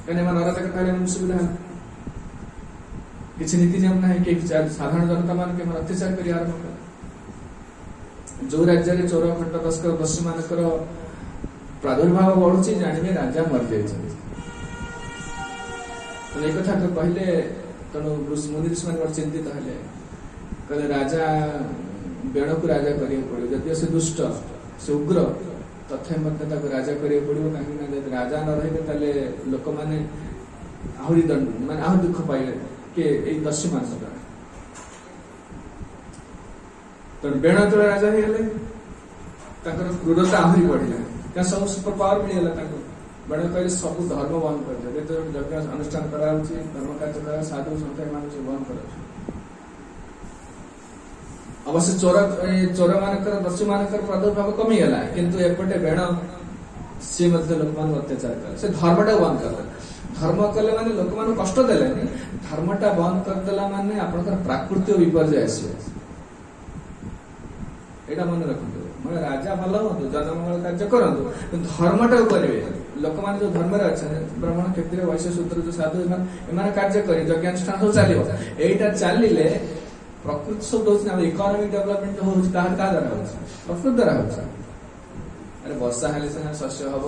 कहीं नरजाक कहले सुविधा किसी नीति नियम ना कि साधारण जनता मान के अत्याचार कर आरंभ कर जो राज्य में चोर खंड तस्कर दस्यु मानकर प्रादुर्भाव बढ़ुची जानवे राजा मर जाए एक कथा तो कहले तेणु मुनि ऋषि मैंने चिंतित हेले कहले राजा बेण को राजा करिया पड़ो जदि से दुष्ट से उग्र तथा राजा करिया पड़ो कहीं राजा न रही लोक मैंने आहरी दंड माने आहरी दुख पाइले कि दस्यु मान तेणु बेण जो राजा होगले क्रूरता आहरी बढ़ला क्या सब सुपर पावर मिलगला बेण कहले सब धर्म बंद कर यज्ञ अनुष्ठान करा धर्म कार्य करा साधु संत मान बंद कर अवश्य चोर मानकर दस्यु मानकर प्रादुर्भाव कमीगला किंतु एपटे बेण सी लोक मान अत्याचार कले से धर्मटा बंद कर धर्म कले माने लोक मान कष्ट देलेनी धर्मटा बंद करदेला माने आपनकर प्राकृतिक विपर्य आसी एटा मन रखु मैं राजा भल हूँ जनमंगल कार्य करूँ धर्मटा करेंगे लोक मैंने जो धर्म अच्छा ब्राह्मण क्षत्रिय वैश्य शूद्र जो साधु एम कार्य कर यज्ञानुष्ठान सब चलो यहीटा चलिए प्रकृति सब दौर इकोनॉमिक डेवलपमेंट हो द्वारा हो प्रकृति द्वारा हो अरे वर्षा हेल्ले सीना शस्य हम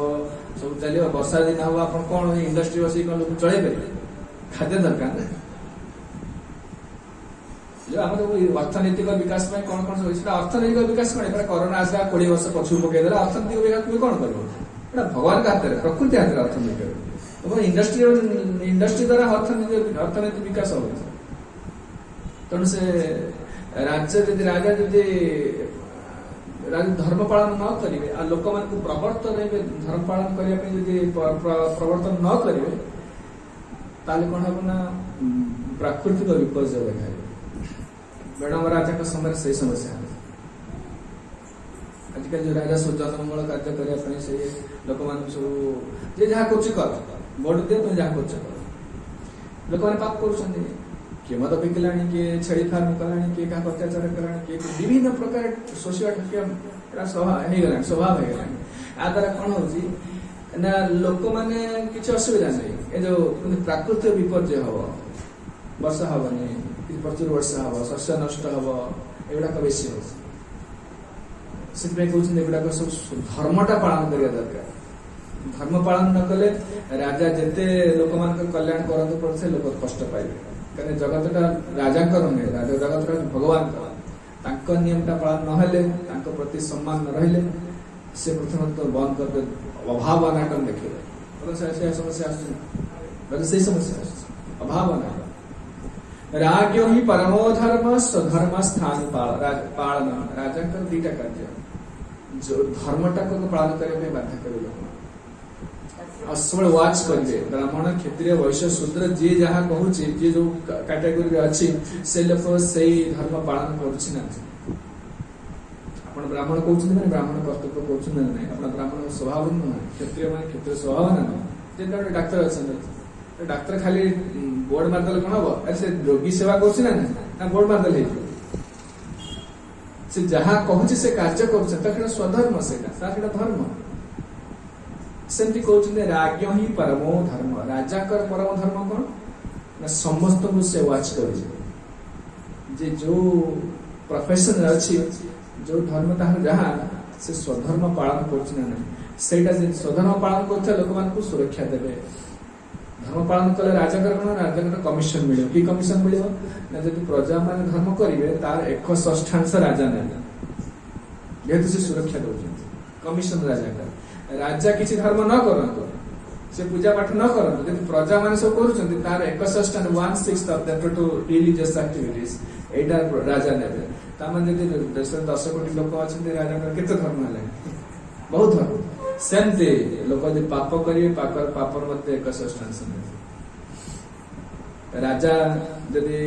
सब चलो वर्षा दिन हम आप कौन इंडस्ट्री बस कौन लोग चल खाद्य दरकार जो आम अर्थनैतिक विकास कौन कौन सब अर्थनैतिक विकास कौन कोरोना आसला 20 वर्ष पछू पकईदेला अर्थनैतिक विकास तुम कौन कर भगवान का हाथ में प्रकृति हाथ में अर्थनैतिक इंडस्ट्री द्वारा अर्थनैतिक विकास हो तेणु से राज्य जदि राजा जदि धर्म पालन न करेंगे आ लोक मान प्रवर्तन धर्म पालन करने प्रवर्तन न करेंगे ताले कौन हम ना प्राकृतिक विपर्य देखा बेणम राजा समय से समस्या आजिकल जो राजा सब जनमंगल कार्य करने से लोक मान सब जे जहाँ कर भोट दे तुम जहाँ कर लोक मैंने पाप कर किए मद बिकला किए छेड़ी फार्म कला किए क्या अत्याचार कला किए विभिन्न प्रकार शोषिया ठकिया स्वभाव हो गला आ द्वारा कौन हो ना लोक मैंने किसी असुविधा नहीं ये जो प्राकृतिक विपर्य हम वर्षा हेनी प्रचुर वर्षा हम शस्य नष्ट हम एगुड़ाक बेसी हो गुड़ाक सब धर्मटा पालन करने दरकार धर्म पालन न कले राजा जिते लोक मान कल्याण करते पड़े लोक कष्ट पाइबे कहीं जगतटा राजा नुहे राजा जगत भगवान नियमटा पालन न प्रति सम्मान न रही से प्रथम तो बंद करते अभाव अनाटन देखिए समस्या से समस्या अभाव अनाटन राज्यो ही परमो धर्म स्वधर्म स्थान पालन राजा दीटा कार्य जो धर्मटा को पालन करने बाध्य करे लोक सब वाच करेंगे ब्राह्मण क्षत्रिय वैश्य शूद्र जी जहाँ कहूँ जी जो कैटेगोरी अच्छी से लोक से धर्म पालन कर ब्राह्मण कहते ब्राह्मण कर्तव्य कहते ब्राह्मण स्वभाव नुह क्षत्रिय मान क्षत्रिय स्वभाव ना डाक्तर अच्छा डाक्तर खाली बोर्ड मारदेले कौन हम अरे से रोगी सेवा कर बोर्ड मारदेले से जहाँ कहूँ से कार्य कर स्वधर्म से धर्म सेमती कहते राज्य ही परमो धर्म राजा कर परम धर्म कौन ना समस्त को से वाच कर जो प्रोफेशन अच्छी जो धर्म तार जहाँ से स्वधर्म पालन कर स्वधर्म पालन कर लोक मान सुरक्षा देवे धर्म पालन कले राजा कमिशन मिले कि कमिशन मिले ना जब प्रजा मान धर्म करेंगे तार 1/6 राजा ने जेहेतु से सुरक्षा दौरान कमिशन राजा किसी धर्म न करंतु से पूजा पाठ न करंतु जब प्रजा मान सब करूछंती तार 1/6 1/6 of the total religious activities एटा राजा नेबे तामान जदि देश 10 कोटी लोक अछंती राजा केते धर्म हले बहुत धर्म सेमते लोक जे पाप करिवे पापर मते 1/6 राजा जदि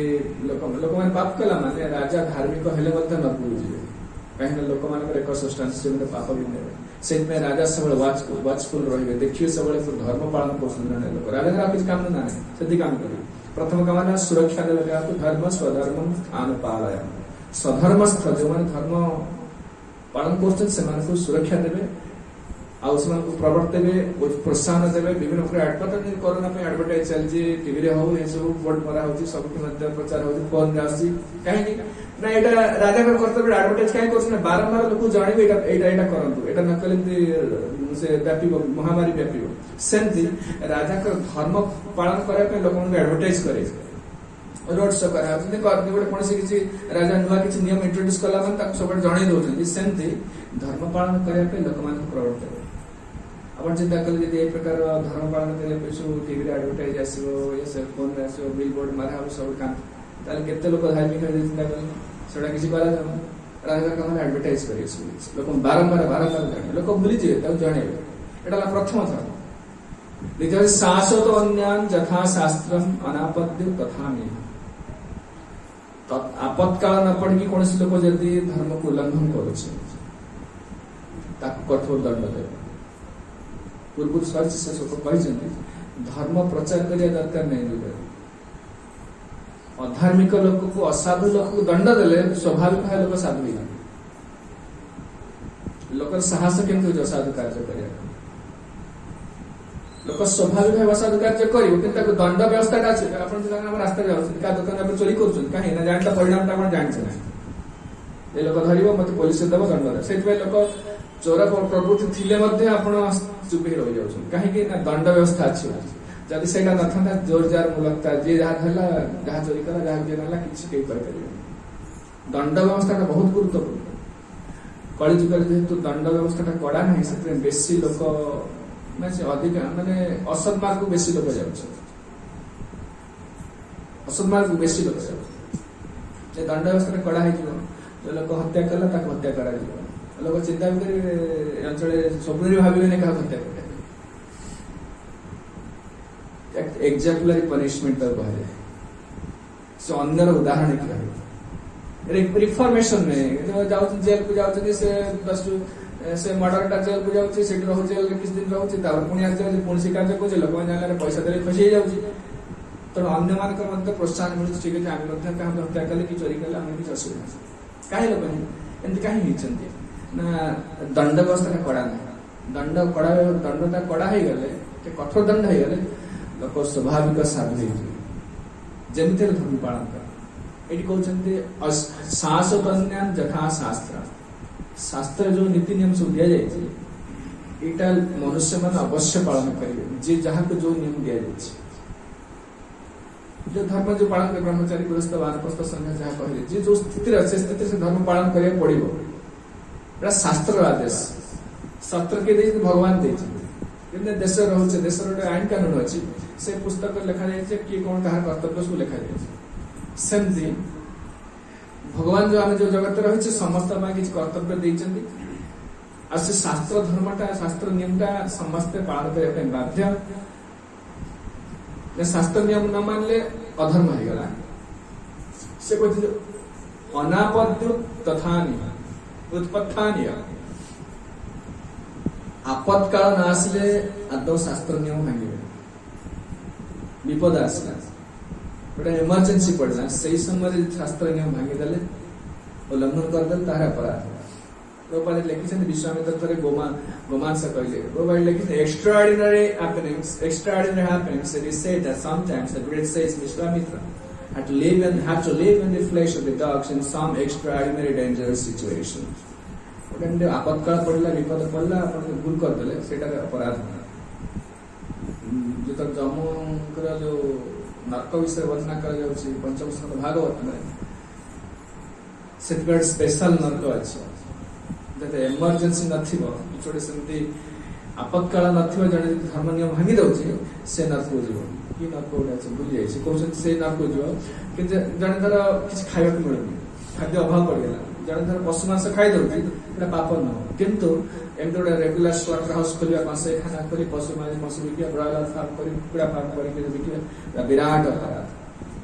लोक मान पाप कला माने राजा धार्मिक हेले मते न पूजिवे कहीं लोक मान 1/6 से पाप भी नेबे से राजा सब वाचफुल रहिबे देखिए सब धर्म पालन कर लोक राजा किसी काम ना से काम करिवे प्रथम काम है सुरक्षा देवे धर्म स्वधर्म स्थान पालय स्वधर्मस्थ जो मैंने धर्म पालन कर सुरक्षा देवे प्रवर्तेबे प्रोत्साहन देवे विभिन्न प्रकार कोरोना एडवर्टाइज चलती टीवी हो सब बोर्ड मरा हो सब प्रचार हो फोन कहीं ना यहाँ राजा कर्तव्य एडवर्टाइज कहीं कर बारंबार लोक जानवे यहाँ करूँ यहाँ न कले से व्यापी महामारी व्यापी सेमती राजा धर्म पालन करने लोक एडवर्टाइज करे रोड शो करा गोटे कौन किसी राजा नुआ किसी नियम इंट्रोड्यूस कला सब जन दौरान सेमती धर्म पालन करने लोक मान प्रवर्तन अपन चिंता कले जब प्रकार धर्म पालन करेंगे सब टीवी एडवर्टाइज आसो फोन में आसो बिल बोर्ड मारा हम सब काम केते लोक धार्मिक चिंता करें से किसी राजा काम एडवर्टाइज करेंगे सब लोक बारंबार जाने लोक भूली जाए जनइबे एटा प्रथम धर्म द्वितीय शाश्वत अन्यान यथा शास्त्र अनापद्य तथा आपत्काल न पड़ी कौन लोक जदि धर्म को उल्लंघन करुचे कठोर दंड देव पूर्व से सब धर्म प्रचार करने दरकार नहीं अधार्मिक लोक को असाधु लोक को दंड देले स्वाभाविक है लोक साधु लोक साहस केमती असाधु कार्य कर लोक स्वाभाविक है असाधु कार्य कर दंड व्यवस्था रास्ता क्या दुकान चोरी कर कहीं जानता परिणाम जानते ना ये लोक धर मत पुलिस देव दंड से लोक चोर प्रवृत्ति थिले चुप ही रही जाऊँ कहीं दंड व्यवस्था अच्छी जदि से ना जोर जार मुलकता जी जहाँ धरला जहाँ चोरी कला जहाँ जे ना कि दंड व्यवस्था बहुत गुरुत्वपूर्ण कलिजुग जेहेतु दंड व्यवस्था कड़ा ना से बेसी लोक अधिक माने असद मार्ग को बेसी लोक जाऊँ असद मार्ग को बेसी लोक जाऊँ दंड व्यवस्था कड़ा हो लोक हत्या कला हत्या करा लोग चिंता भी करेंगे अंचल स्वप्न भाविबे नहीं क्या हत्या कर एग्जाम्पलरी पनिशमेंट कहे से अन्यर उदाहरण क्या रिफॉर्मेशन में जाऊँ जेल को जाऊँ से मर्डर जेल को जाऊँ रोज जेल किस दिन रोचे पुणी आगे पुणी कार्य कर लोक जान पैसा दे खुशी जाऊँगी तेणु अन्य मान प्रोत्साहन मिलूँ ठीक है आम हत्या कले कि चोरी कले आम किसी असुविधा कहीं लोक एमती कहीं ना दंड व्यवस्था कड़ा ना दंडटा कड़ा हो गले कठोर दंड हो गले लोक स्वाभाविक साधु जमी धर्म पालन कर ये कहते शाश्वत अन्यान यथा शास्त्र शास्त्र जो नीति नियम सब दि जाए मनुष्य मान अवश्य पालन करेंगे जे जहाँ को जो नियम दि जाए जो धर्म जो पालन कर ब्रह्मचारी गृहस्थ वानप्रस्थ संन्यास जहाँ कहले जे जो स्थिति अच्छे स्थिति से धर्म पालन करिया पड़िबो शास्त्र आदेश शास्त्र के दे भगवान दे देश रोचे देश गोटे आईन कानून अच्छी से पुस्तक लिखा जाए कि कौन कहार कर्तव्य सब लिखा जाए सेमती भगवान जो आम जो जगत रही समस्त किसी कर्तव्य देते आ से शास्त्र धर्मटा शास्त्र नियमटा समस्ते पालन करने बाध्य शास्त्र नियम न मानले अधर्म हो गला से कहते अनापद्य तथा उत्पत्थानीय आपत्काल न आसले आदौ शास्त्र नियम भांगे विपद आसला गोटे इमरजेन्सी पड़ला से समय शास्त्र नियम भांगीदे उल्लंघन करदे तार अपराध गोपाल लिखी विश्वामित्र थे गोमांस कहले गोपाल लिखी extraordinary happenings it is said that sometimes the great sage Vishwamitra had to live in the flesh of the dogs in some extraordinary dangerous situation. गोटे आपत्काल पड़ला विपद पड़ला भूल करदे से अपराध ଯେତେବେଳେ ଯମଙ୍କର ଯୋଉ ନର୍କ ବିଷୟରେ ବର୍ଣ୍ଣନା କରାଯାଉଛି ପଞ୍ଚମ ସ୍କନ୍ଦ ଭାଗବତରେ, ସେଥିପାଇଁ ଗୋଟେ ସ୍ପେଶାଲ ନର୍କ ଅଛି, ଯଦି ଏମର୍ଜେନ୍ସି ନଥିବ, କିଛି ଗୋଟେ ସେମିତି ଆପତ୍କାଳ ନଥିବ, ଜଣେ ଯଦି ଧର୍ମ ନିୟମ ଭାଙ୍ଗି ଦଉଛି ସେ ନର୍କକୁ ଯିବ। କି ନର୍କ ଗୋଟେ ଅଛି ଭୁଲି ଯାଇଛି, କହୁଛନ୍ତି ସେ ନର୍କକୁ ଯିବ। କିନ୍ତୁ ଜଣେ ଧର କିଛି ଖାଇବାକୁ ମିଳୁନି, ଖାଦ୍ୟ ଅଭାବ ପଡ଼ିଗଲା, ଜଣେ ଧର ପଶୁ ମାଂସ ଖାଇଦଉଛି, ଏଟା ପାପ ନୁହଁ। କିନ୍ତୁ ଏମିତି ଗୋଟେ ରେଗୁଲାର ସ୍ଲଟର ହାଉସ ଖୋଲିବା, କଂସାଇଖାନା କରି ପଶୁ ବିକିବା, ବ୍ରଏଲର ଫାର୍ମ କରି, କୁକୁଡ଼ା ଫାର୍ମ କରିକି ବିକିବା, ବିରାଟ ଅପରାଧ।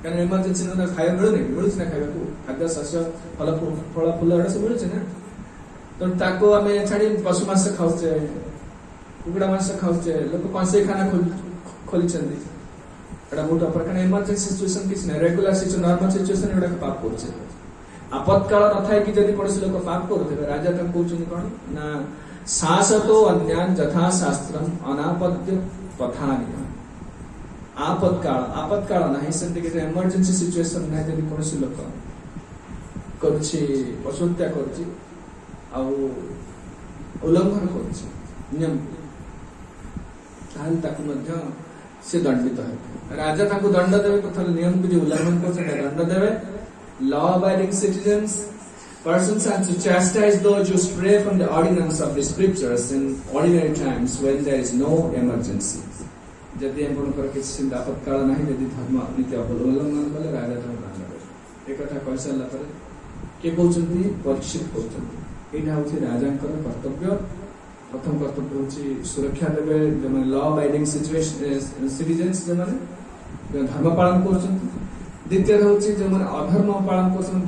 କାରଣ ଏମର୍ଜେନ୍ସି ନ ଖାଇବା ମିଳୁଛି ନା, ଖାଇବାକୁ ଖାଦ୍ୟ ଶସ୍ୟ ଫଳ ଫୁଲ ଏଗୁଡ଼ା ସବୁ ମିଳୁଛି ନା। ତେଣୁ ତାକୁ ଆମେ ଛାଡ଼ି ପଶୁ ମାଂସ ଖାଉଛେ, କୁକୁଡ଼ା ମାଂସ ଖାଉଛେ, ଲୋକ କଂସାଇଖାନା ଖୋଲିଛନ୍ତି, ଏଟା ବହୁତ ଅପରାଧ। କାରଣ ଏମର୍ଜେନ୍ସି ସିଚୁଏସନ କିଛି ନାହିଁ, ରେଗୁଲାର ସିଚୁଏସନ, ନର୍ମାଲ ସିଚୁଏସନ ଏଗୁଡାକ ପାପ କରୁଛେ। ଆପତ୍କାଳ ନଥାଏ କି ଯଦି କୌଣସି ଲୋକ ପାପ କରୁଥିବେ, ରାଜା ତାଙ୍କୁ କହୁଛନ୍ତି କଣ ନା, ଶାସतो ଅନ୍ୟାନ୍ ଯଥା ଶାସ୍ତ୍ରମ୍ ଅନାପତ୍ୟ ତଥାନିୟ। ଆପତ୍କାଳ ନାହିଁ, ସେମିତି କିଛି ଏମର୍ଜେନ୍ସି ସିଚୁଏସନ ନାହିଁ, ଯଦି କୌଣସି ଲୋକ କରୁଛି, ପଶୁ ହତ୍ୟା କରୁଛି, ଆଉ ଉଲ୍ଲଂଘନ କରୁଛି ନିୟମ, ତାହେଲେ ତାକୁ ମଧ୍ୟ ସେ ଦଣ୍ଡିତ ହେବେ। ରାଜା ତାଙ୍କୁ ଦଣ୍ଡ ଦେବେ, ପ୍ରଥମେ ନିୟମକୁ ଯେ ଉଲ୍ଲଂଘନ କରୁଛନ୍ତି ଦଣ୍ଡ ଦେବେ। Law abiding citizens, persons are to chastise those who stray from the ordinance of the scriptures in ordinary times when there is no emergency. यदि एमनकर किसी आपत्काल नहीं, यदि धर्म नीति उल्लंघन कले राजा दंड देवे। एक कथा कहि सारला पर के कहउछंती, परीक्षित कहउछंती एटा होछि राजांकर कर्तव्य। प्रथम कर्तव्य होछि सुरक्षा देवे जो लॉ अबाइडिंग सिटीजन्स, जो धर्म पालन करछंती। द्वितीय होछि जो अधर्म पालन करछंती,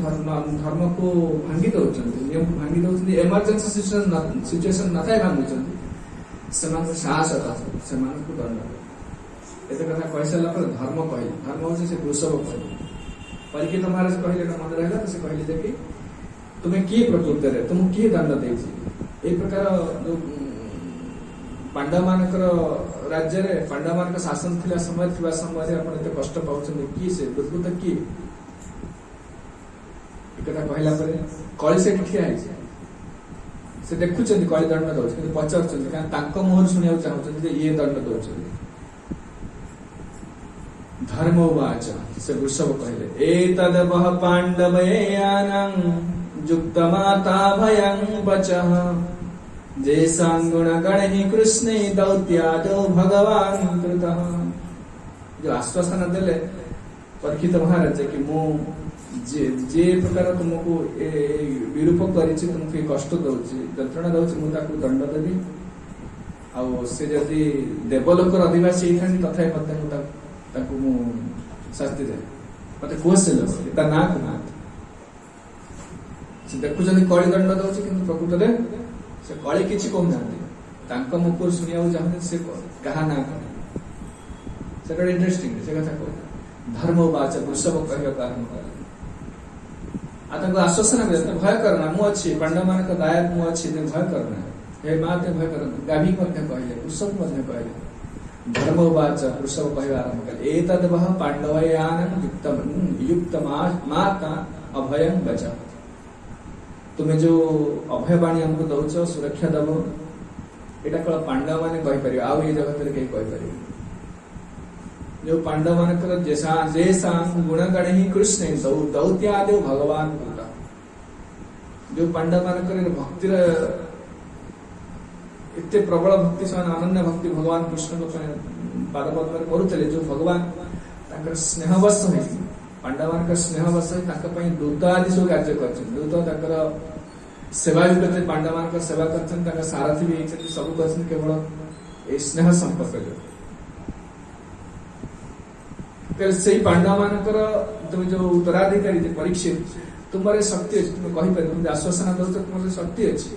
धर्म को भांगी दउछंती, नियम को भांगी दउछंती, इमरजेंसी सिचुएशन नथाय भांगुछंती, सेमान साहस सेमान को दंड। एते कथा कहि सारला पर धर्म कहले, धर्म होछि से वृषभ कहले, परीक्षित महाराज कहले, मन रहला तो से कहले जे कि तुमे की प्रकृति रे तुम की दंड देछि। ए प्रकार जो पांडव मानकर राज्य रे, पांडव मानक शासन थिला समय आपण एते कष्ट पाउछन की से दुर्बुत की। एकटा कहला परे कळी से ठिया है, से देखुछन कळी दंड दउछ, कि पचारछन कारण तांको मोहर सुनिया चाहछन जे ये दंड दउछ। धर्मोवाच, से वृषभ कहले, एतदवह पांडवयानं युक्तमाता भयं वचः, जेसां गुणगणैः कृष्णे दौत्यादो भगवान कृतः। जो आश्वासन देले परीक्षित महाराज कि मु जे प्रकार तुमको विरूप करिछि, तुमको कष्ट दउछि, जंत्रणा दउछि, मु ताकू दंड देबी। आ से जदि देवलोकर अधिवासी होइथानि तथापि मते मु ताकू मु शास्ति दे, मते कोसे लोक ता ना को ना से देखुछन कळी दंड दउछि, किंतु प्रकृत रे से कळी किछि कहू ना, मुखर शुणा चाहते से क्या ना से इंटरेस्टिंग से कथा कह। धर्मवाच वृषभ कह कारण आश्वासन भय करना मु अच्छी, पांडव मान दायक मु अच्छी, भय करना हे माँ ते भय करना। गाभी कहले, वृषभ कहले, धर्मवाच वृषभ कह आरंभ कले, एतद्वह पांडवयानं युक्त माता अभयं वच। तुम्हें जो अभयवाणी हमको दौच, सुरक्षा दब, एटा केवल पांडव माने कहि परिबे, आ ये जगत रे कहि परिबे। जो पांडव मानकर जेसां गुणगण ही कृष्ण दौत्यादि भगवान कृता। जो पांडव मानकर भक्ति इतने प्रबल भक्ति से अनन्य भक्ति भगवान कृष्ण को पादपद्म करुले, जो भगवान स्नेहवश है, पांडव मान स्नेहवश है, दूत आदि सब कार्य कर, दूत सेवा भी करते, पांडव मान सेवा कर, सारथी भी सब कर, केवल ये स्नेह संपर्क से पांडव मानकर तुम जो उत्तराधिकारी परीक्षित तुम्हारे शक्ति अच्छी, तुम कहीपर तुम आश्वासन दौ तुम शक्ति अच्छी।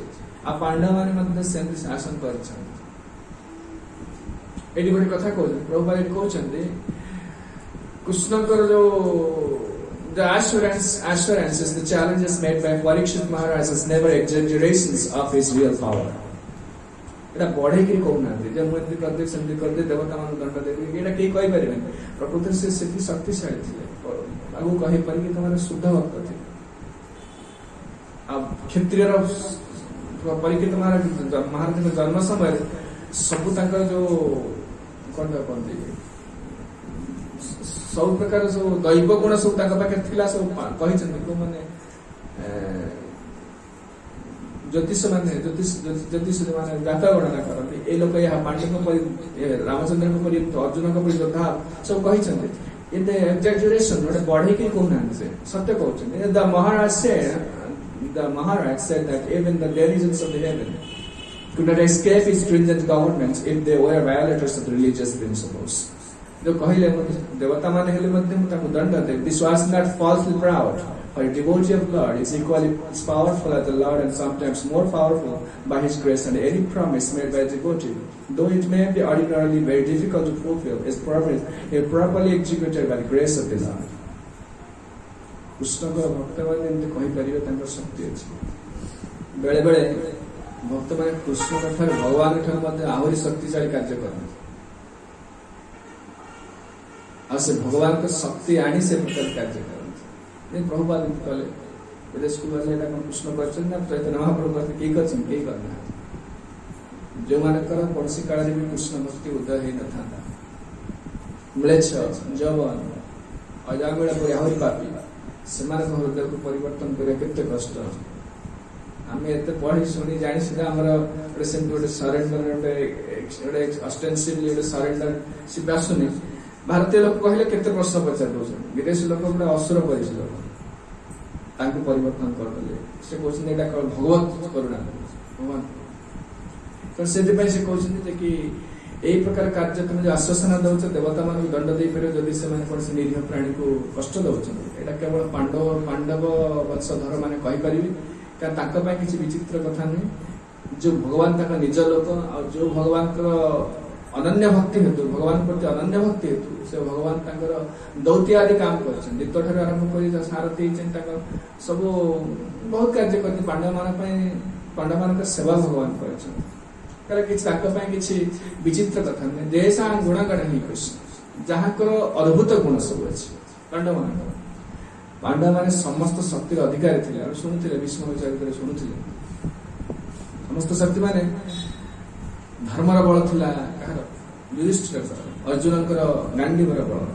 आ पांडव मैंने शासन कर गोटे कथा कह प्रभुपाद कहते कृष्णकर जो the assurances, the challenges made by Parikshit Maharaj is never exaggerations of his real power. एटा बढ़े के कहना जे मुझे कर दे संधि कर दे देवता मान दंड दे एटा के कहि परिबे। प्रकृति से सेति शक्तिशाली थिले, आगु कहि परि कि तमरे शुद्ध भक्त थे। अब क्षत्रिय परिचित महाराज के जन्म समय सब जो कौन कहते सब प्रकार सब दैव गुण सब पाखे थिला सब कही मैंने ज्योतिष मैंने ज्योतिष मैंने जातक गणना करते ये लोग यहाँ पांडव रामचंद्र अर्जुन को योद्धा सब कही इन द एक्सैजरेशन गोटे बढ़ेकी कहना से सत्य कहते the Maharaj said that even the denizens of the heaven could not escape his stringent governments if they were violators of religious principles. जो कहले देवता मान हेले मध्य ताको दंड दे. This was not falsely proud, for a devotee of God is equally as powerful as the Lord and sometimes more powerful by His grace, and any promise made by a devotee, though it may be ordinarily very difficult to fulfill, is properly executed by the grace of the Lord. Krishna को भक्त मैंने एमती कहीपर शक्ति अच्छी बेले बेले भक्त मैंने कृष्ण भगवान आहरी शक्तिशाली कार्य करते से भगवान को शक्ति आनी से प्रकार कार्य करते प्रभुपाद कले विदेश को गले कृष्ण कर चैतन्य महाप्रभु करते किए करना जो मानकर कौन काल भी कृष्ण भक्ति उदय हो न था म्लेच्छ जवन अजामिल आहरी पापी से हृदय को परिवर्तन करते कष्ट आम एत पढ़ी शुणी जानी सुधा गोटे सरेंडर गोटे ऑस्टेंसिवली गोटे सरेंडर शिव आसुनी भारतीय लोक कहले केते प्रश्न पचार दौर विदेशी लोक गोटे असुर परिचय लोक परिवर्तन करदे से कहते भगवत करुणा भगवान तो से कहते कि यही प्रकार कार्य तुम जो आश्वासन दौच देवता मान दंड दे पार जदि से कौन निरीह प्राणी को कष्ट दौरान यहाँ केवल पांडव वंशधर मैंने कहीपर कारण किसी विचित्र कथा नुहे जो भगवान निज लोक जो भगवान अनन्य भक्ति हेतु भगवान प्रति अनन्य भक्ति हेतु से भगवान दौत्य आदि काम कर गीत ठार आरंभ कर सारथी सब बहुत कार्य कर पांडव मान सेवा भगवान कर किसी विचित्र कथा नुहे देशा गुणगण ही कृष्ण जहाँ अद्भुत गुण सब अच्छे पांडव मान समस्त शक्तिर अधिकारी थे शुणुले भीष्म चरित्र शुणुले समस्त शक्ति मान धर्मर बल था युधिष्ठिर अर्जुन गांडीवर बल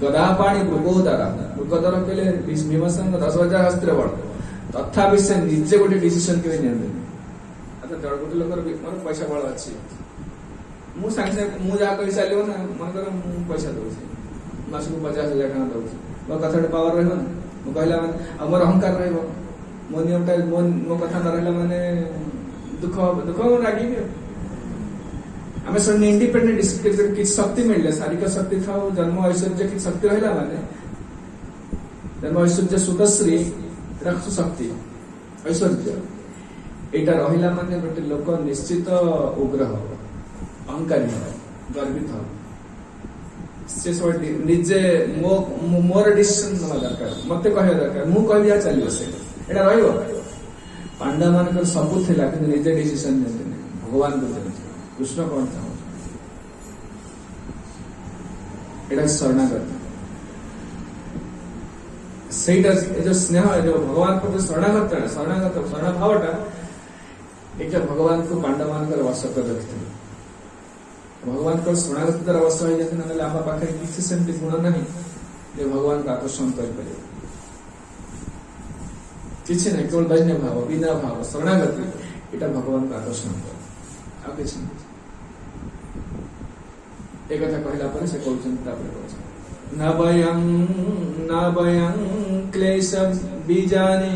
गदापाणी मृगोदारा मृगोदर कहले भीमसेन 10,000 अस्त्र बल तथा से निजे गोटे डिसीजन के गोटे लोक मोर पैसा बल अच्छी मुझे मुझे कही सारे ना मनकर मुझे पैसा दूसरी मास को 50,000 टका दूसरी मो कथा पावर रहा मुझे कहला मोर अहंकार मो नियमटा मो कथा न रहा मैंने दुख दुख रागी आम सब इंडिपेंडेंट कि शक्ति मिलले शारीरिक शक्ति था जन्म ऐश्वर्य कि शक्ति रहा माने जन्म ऐश्वर्य सुतश्री रक्ष शक्ति ऐश्वर्य एटा रहिला माने गोटे लोक निश्चित उग्र हो अहंकारी हो गर्वित हो से सब निजे मोर डिसीजन ना दरकार मत कह दरकार मु कह चलो से एटा रहिबो पांडव मान सबू थिला कि निजे डिसीजन ने भगवान को कृष्ण कौन था एटा शरणागत सेटा जो स्नेह जो भगवान को शरणागत शरण भावटा एक भगवान को पांडव मान वश कर रखते भगवान को शरणागत द्वारा वश हो जाते ना आम पाखे किसी सेमती गुण ना भगवान को आकर्षण कर किसी ना केवल दैन्य भाव बिना भाव शरणागति यहाँ भगवान को आकर्षण कर किसी एक कथा कहला से कहते न वयं क्लेश बीजानि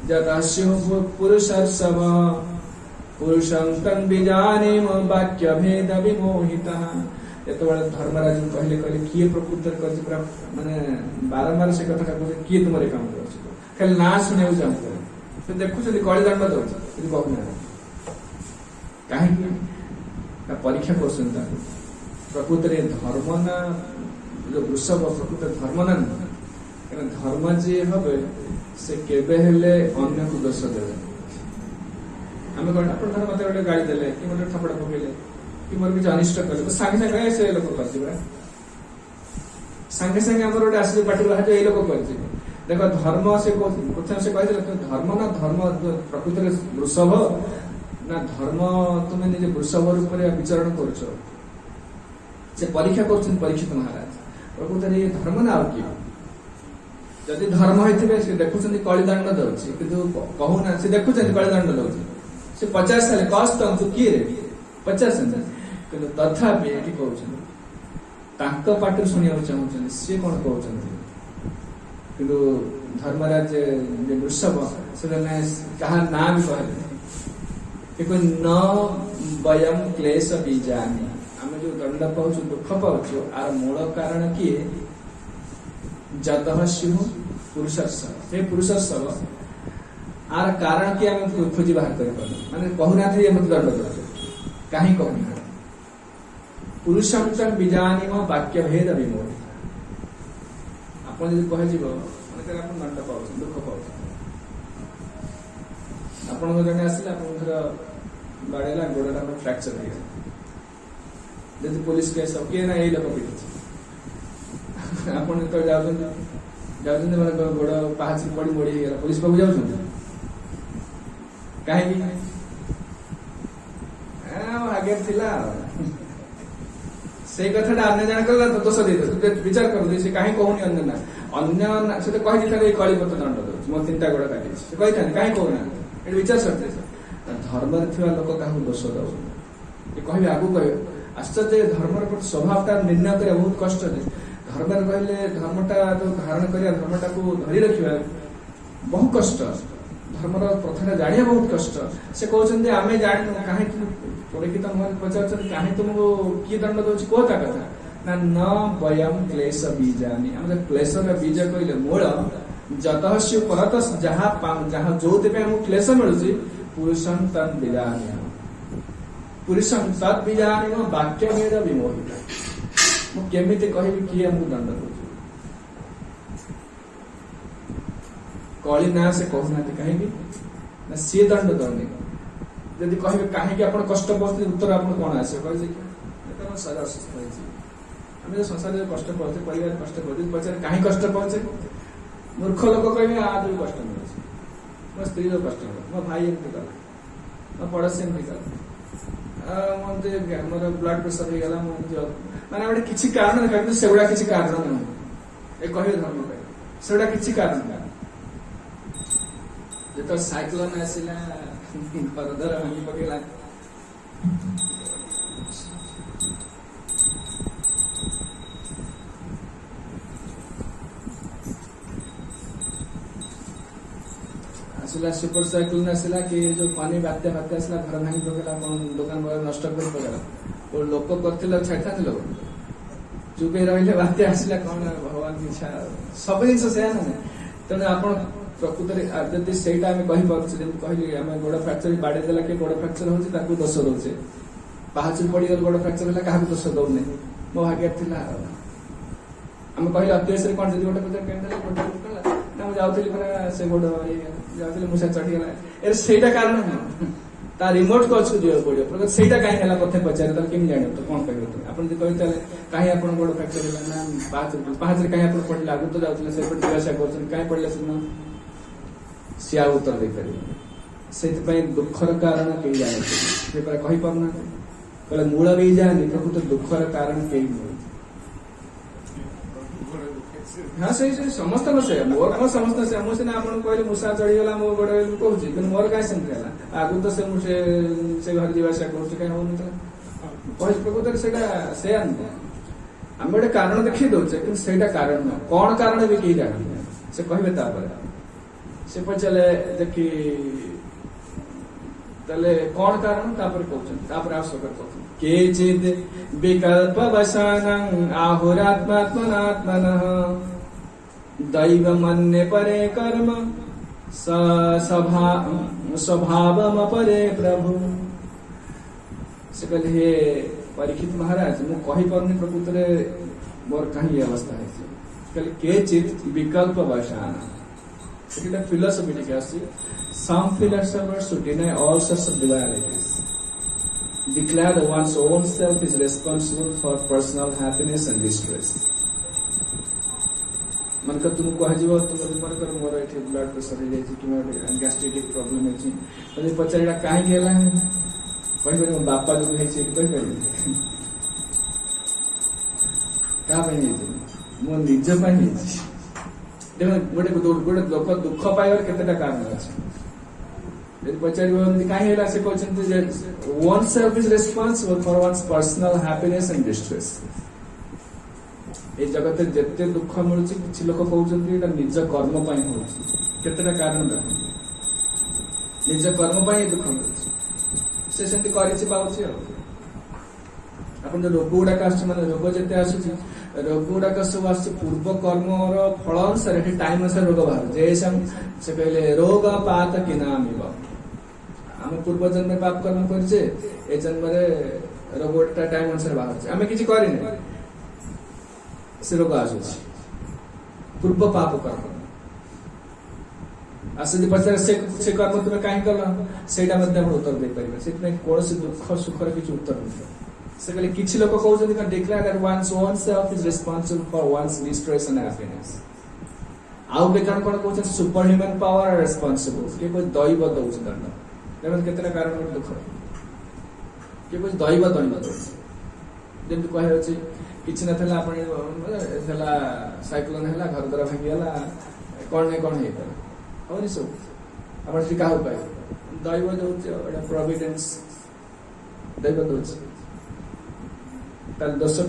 जतास्यो पुरुषर्षभ पुरुषं तन् बीजानि वाक्य भेद विमोहितः ଯେତେବେଳେ ଧର୍ମରାଜ କହିଲେ କିଏ ପ୍ରକୃତରେ କରିଛି ପୁରା ମାନେ ବାରମ୍ବାର ସେ କଥାଟା କହୁଛି କିଏ ତୁମର କାମ କରୁଛି ଖାଲି ନା ଶୁଣିବାକୁ ଚାହୁଁଥିଲେ ସେ ଦେଖୁଛନ୍ତି କଳିଦଣ୍ଡ ଦଉଛି କିନ୍ତୁ କହୁନାହାନ୍ତି କାହିଁକି ପରୀକ୍ଷା କରୁଛନ୍ତି ତାଙ୍କୁ ପ୍ରକୃତରେ ଧର୍ମ ନା जो वृषभ प्रकृत धर्म ना धर्म जी हे से केबे हेले अन्य को दोष देवे आम कौन आप धर्म मत गोटे गाड़ी देले कि मोटे थपड़ा पकेले कि मोर किसी अनिष्ट कले तो सागे सागे से लोक कर सागे सागे आम गोटे आस पार्टी बाहर ये लोक कर देख धर्म से प्रथम से कही धर्म ना धर्म प्रकृत वृषभ ना धर्म तुम्हें निजे वृषभ रूप में विचरण कर परीक्षा कर परीक्षित महाराज प्रकृत ये धर्म ना कि जदि धर्म होते से देखुं कलिदंड दौर कि कहूना से देखुं कलिदंड दौर से पचास साल कष्ट तू किए रे पचास कि तथापि ये कहते पार्टी शुणा चाहते सी कौन कहते कि धर्मराज वृषभ से क्या ना भी कहले न वयम क्लेश बीजानी आम जो दंड पाच दुख पाच आर मूल कारण किए जत शिव पुरुषर्षभ हे पुरुषर्षभ आर कारण कि आम खोजी बाहर कर माने कहूना ये मत दंड दे कहीं कहूना पुरुषम च बीजानी वाक्य भेद विमोह आपन जब कह दंड पाच दुख पाच आपन जन आसला बाड़ेला गोड़ा फ्रैक्चर हो जब पुलिस केस किए ना यही लोक पीड़ित आपन तो जाऊँ मैंने गोड़ पाँच पड़ी मोड़ी पुलिस पाक जाऊँ कहीं आगे थिला से कथा अन्य जन कला तो दोष दे विचार कर कहीं कहूनी अन्य से तो कही कलिपत दंड दे मो 3टा गोड़ काटी कही कहीं कहूना ये विचार सकते धर्म लोक क्या दोष दौ कह आगू कह आश्चर्य धर्म स्वभावटा निर्णय कर बहुत कष्ट धर्म कहले धर्मटा जो धारण कर धर्मटा को धरी रखा बहुत कष्ट धर्मर प्रथा जाना बहुत कष्ट से कहते आम जानू कहीं परीक्षित पचार कहीं तुमको किए दंड दौर कह कथा ना न वयम क्लेश बीजानी आम क्लेश बीज कहले मूल जत परत जहाँ जो क्लेश मिलूँ पुरुषम तद बीजानी पुरुषम तद बीजानी वाक्य भेद विमोहित मुझे कह किए आमको दंड दौर कली ना से कहूना कहीं सी दंड दौनी जदि कहे कहीं आप कष्ट पाते उत्तर आप कौन आस शरीर असुस्थ होमें संसार कष्ट पाते परिवार कष्ट पाते पचारे कहीं कष्ट पाचे मूर्ख लोक कहे आज भी कष्ट मिले मो स्त्री कष्ट मिले मो भाई एमती कला मो पड़ोसी एमती कला मत मोर ब्लड प्रेसर हो गला माने गोटे किसी कारण देखा से गुड़ा किसी कारण नुह कहे धर्म कहे से गुड़ा किसी कारण जो साइक्लोन आसला परदर भांगी पकेला आसला सुपर साइक्लोन आसला कि जो पानी बात्या बात्या आसला घर भांगी पकेला दुकान बजार नष्ट कर पकेला वो लोक करथिला छाटा लोग चुपे रहिले बात्या आसला कौन भगवान की इच्छा सब जिन से ना तेणु आपण प्रकृत जब से कहली आम गोड़ फ्राक्चर बाड़े देला कि गोड़ फ्राक्चर हो दोष दौचे पाँच पड़ी गोड़ फ्राक्चर है क्या दोष दौने मो भाग्य थी आम कहले अत्यावश्य कौन जब गोटे पचार ना जाऊली से गोड़ जाऊली मुसा चढ़ीगला से कारण नुह ता रिमोट को अच्छे दिया पड़ो से कहीं कथा पचारे केमी जान तो कौन कहे आप कही कहीं आप गोड़ फ्राक्चर है ना पाँच कहीं आप पड़े आगू तो जाऊे से जावासा कर कहीं पड़े से सी उत्तर दे पारे दुखर कारण कई जाने कही पारना कहले मूल भी जानी प्रकृत दुखर कारण कई हाँ से समस्त से मोर कौन समस्त से मुझे ना आपन कहले मुसा चढ़ीगला मो गोड़ कहूँ कि मोर कहीं सेमती है आगु तो से घर जावासा कर कहीं हो प्रकृत से आम गोटे कारण देखी दौचे कि से कारण नुह कौन कारण भी कहीं जानी से कहे से पचारे देखी तले कौन कारण कहते आप केचिद विकल्प वशानं आहुरात्मात्मनात्मनः दैव मन्ये परे कर्म स्वभावम परे प्रभु से कहले हे परीक्षित महाराज मु कहि पारुनी प्रकृत मोर कहीं अवस्था है कहले केचिद विकल्प वशानं philosophy some philosophers who deny all sorts of dualities declare that one's own self is responsible for personal happiness and distress. मन का तुम कह जीव तुम मन कर मोर एठी ब्लड प्रेशर हो जाई कि गैस्ट्रिक प्रॉब्लम है तो पचारडा काहे गेला कहि पर बापा जो है से कहि पर का बनि जेते मो निज गोटे लोक दुख पाइबार केतेटा कारण अच्छे पचार कहीं से कहते one self is responsible for one's personal happiness and distress ए जगत जिते दुख मिलूँ कि लोग कहते निज कर्म केतेटा कारण निज कर्म दुख मिलूँ से सेमती पाऊँ जो रोग गुड़ाक रोग जिते आसूँ रोग गुड़ाक सब आस पूर्व कर्म फल अनुसार टाइम अनुसार रोग बाहर से कहले रोग पात कि नाम आम पूर्व जन्म पाप कर्म करे ए जन्म रोग टाइम अनुसार बाहर आम कि से रोग आसूँ पूर्व पाप कर्म आसुदी पचार से कर्म तुम्हें कहीं कल से उत्तर दे पारे से कौन दुख सुखर किसी उत्तर नहीं से कहले किसी लोग कहते declare that one's own self is responsible for one's distress and happiness आउ बेकार कोन कहते super human power are responsible के कोई दैव दउछ दंड देखन केतना कारण दुख के कोई दैव दंड दउछ जेंति कहे अछि किछि न थला आपण थला साइक्लोन हला घर द्वारा भांगी हला कोन नै कोन हे और सब आपण सिका हो पाए दैव दउछ एटा प्रोविडेंस दैव दउछ दोष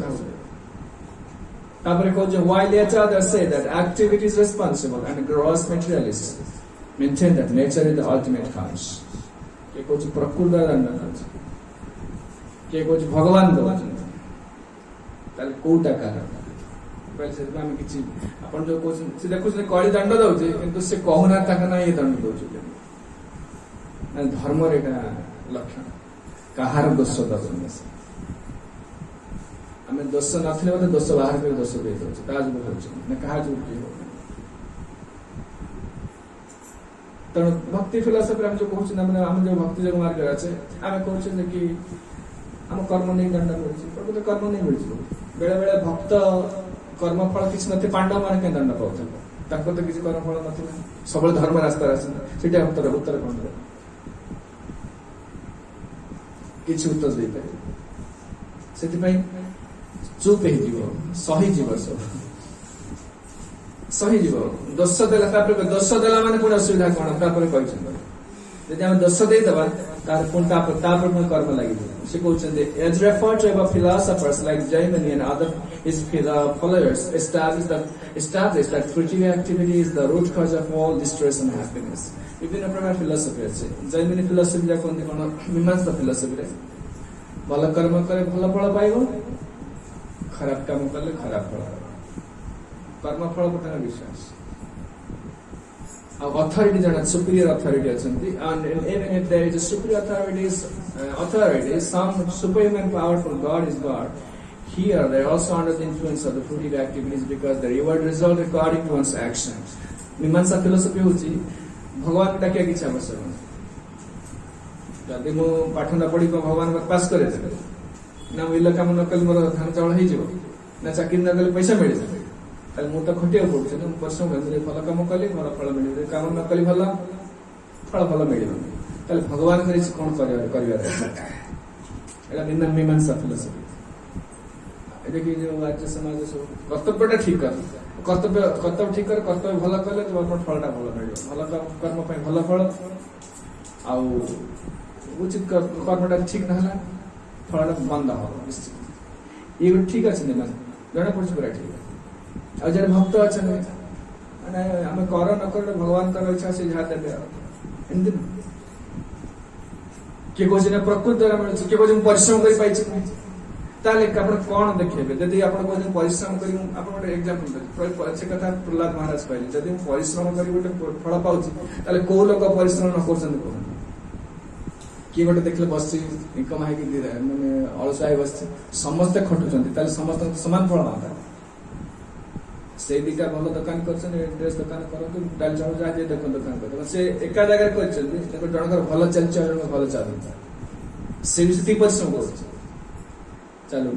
while yet others say that activity is responsible and gross materialists maintain that nature is the ultimate cause के कुछ प्रकृति दंड के कुछ भगवान दउछन ताले कोटा कारण पहले से हम किछि अपन जो कुछ से देखु से कଳି दंड दउछे किंतु से कहूना ताका ना ये दंड दउछे धर्म रे का लक्षण कहार दोष दउछन आम दोष ना दोष बाहर कर दोष दे कहा तेणु भक्ति फिलोसफी जो कहते आम जो भक्ति जो मार्ग अच्छे आम कहते कि आम कर्म नहीं दंड मिलूँ कर्म नहीं मिलूँ बेले बेले भक्त कर्मफल किसी न पांडव मान क्या दंड पाते तो किसी कर्मफल ना सब धर्म रास्ता से उत्तर कौन किसी उत्तर दे पारे से चुप सही जीव सब सही जीव दोष देला दोष देला माने पुणी असुविधा कौन यदि आम दोष देदेबा पुणी कर्म लगे से कहते as referred to by philosophers like Jaimini and other his followers established that fruitive activity is the root cause of all distress and happiness विभिन्न प्रकार फिलोसफी अच्छे जैमिनी फिलोसफी जा कहते कौन मीमांसा फिलोसफी भल कर्म करे भल फल पाइब खराब काम कले खराब फल कर्म फल पर विश्वास अथॉरिटी जन सुपीरियर अथॉरिटी अच्छी and even if there is a superior authority some superhuman powerful God is God here they are also under the influence of the fruitive activities because the reward result according to one's actions मीमांसा फिलोसफी होची भगवान डाकिया किछ आवश्यक जदि मु पाठ न पढ़ी भगवान मत पास करे ना विल काम न कल मोर धान चावल हो ना चाकरी न कले पैसा मिल जाए मुझे खटिया पड़े ना परिश्रम कर भल कम कली भल फल मिले काम न कली भल फल मिल भगवान कौन कर मीमांसा फिलोसफी देखिए जो राज्य समाज सब कर्तव्य ठीक कर कर्तव्य ठीक कर कर्तव्य भल कले फलटा भल मिल भल कर्म भल फल आ उचित कर्मटा ठीक ना फल बंद हम निश्चित ये ठीक अच्छे जना पड़े पूरा ठीक आ जन भक्त अच्छा आम कर न कर भगवान इच्छा से जहाँ देवे एमती किए कहे प्रकृति द्वारा मिलूँ किए कहे परिश्रम कर कौन देखेबे जदि आप परिश्रम कर एग्जाम्पल से कथा प्रहलाद महाराज कहले जदि परिश्रम कर गोटे फल पाऊँ कौ लोक परिश्रम न कर किए गोटे देखले बस इनकम है मैंने अलसा बस समस्ते खटुंट समस्त सामान फल ना से दीटा भल दुकान कर ड्रेस दुकान करूँ डाल चाउल जहाँ देखो दुकान कर से एका जगह कर जनकर भल चलती भल चलू से भी परिश्रम कर चलू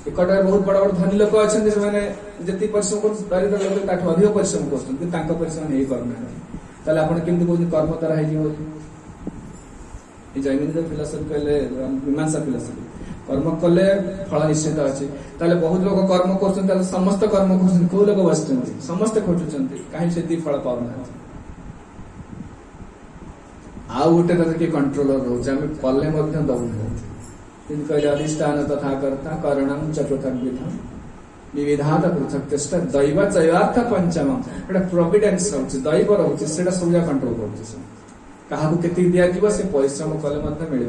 एकट बहुत बड़ बड़ धनी लोक अच्छा जी परिश्रम कर दरिद्र लोग अधिक परिश्रम कर परिश्रम नहीं करना आप केमती कर्म द्वारा हो जैमिनी फिलोसफी कहले मीमांसा फिलोसफी कर्म कले फल निश्चित अच्छी बहुत लोग कर्म कर समस्त कर्म कर कौ लोग बस समस्ते खोजुंट कहीं से फल पाऊना आउ गोटे तरह के कंट्रोलर रोचे आम कले दौना कहले अधिष्ठान तथा कर्ता करणम च पृथक विधम विविधात पृथक चेष्टा दैव चैवार्थ पंचम गोटे प्रोविडेन्स रोचे दैव रोचे सब कंट्रोल कर केति दिज्व से परिश्रम कले मिल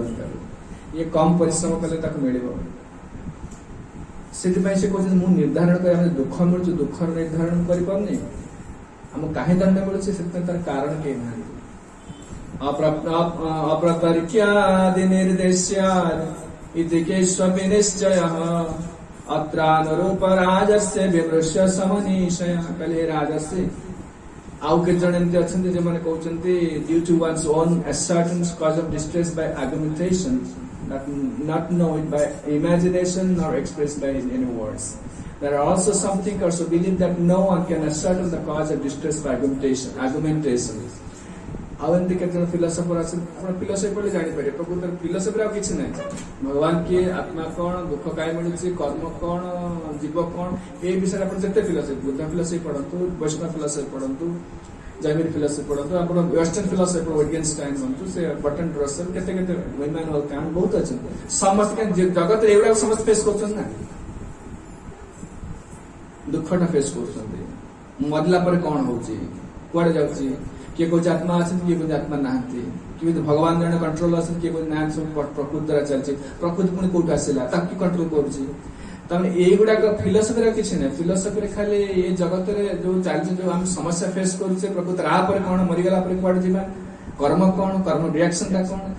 ये कम परिश्रम कले मिल से कहते निर्धारण कर दुख मिलूँ दुख निर्धारण करनी आम कहीं दंड मिलूँ तार कारण कहीं ना अप्रतर्क्यादि निर्देश्यात् इति केष्वपि निश्चयः अत्रानुरूप राजस्य विमृश्य समनीषय कहले राजस्य आउ के जन एमती अच्छे जो मैंने कहते due to one's own ascertained cause of distress by argumentation not known by imagination nor expressed by any words. There are also some thinkers who believe that no one can ascertain the cause of distress by argumentation. आमती के फिलोसफर अच्छे फिलोसफी पढ़े जापर प्रकृत फिलोसफी किसी ना भगवान किए आत्मा कौन दुख कहीं मिलूँ कर्म कौन जीव कौन ये विषय आप जिते फिलोसफी बुद्ध फिलोसफी पढ़ु वैष्णव फिलोसफी पढ़ु जैमिन फिलोसफी पढ़ु आप वेस्टर्न फिलोसफी विटगेनस्टाइन हूँ से बर्टन रसल केते इमानुएल कांट बहुत अच्छे समस्त जगत एवं समस्त फेस कर दुखटा फेस कर मरला कौन हो कड़े जाऊँगी किए कौन आत्मा अच्छे किए कौन आत्मा ना किए भगवान जन कंट्रोल अच्छे किए कौन ना सब प्रकृति द्वारा चलती प्रकृति पुणी कौट आसला ताकि कंट्रोल करुगुड़ाक फिलोसफी किसी ना फिलोसफी खाली ये जगत जो चलती जो आम समस्या फेस करुचे प्रकृति आपर कौन मरीगला कौड़ जा कर्म कौन कर्म रिएक्शन टा कौन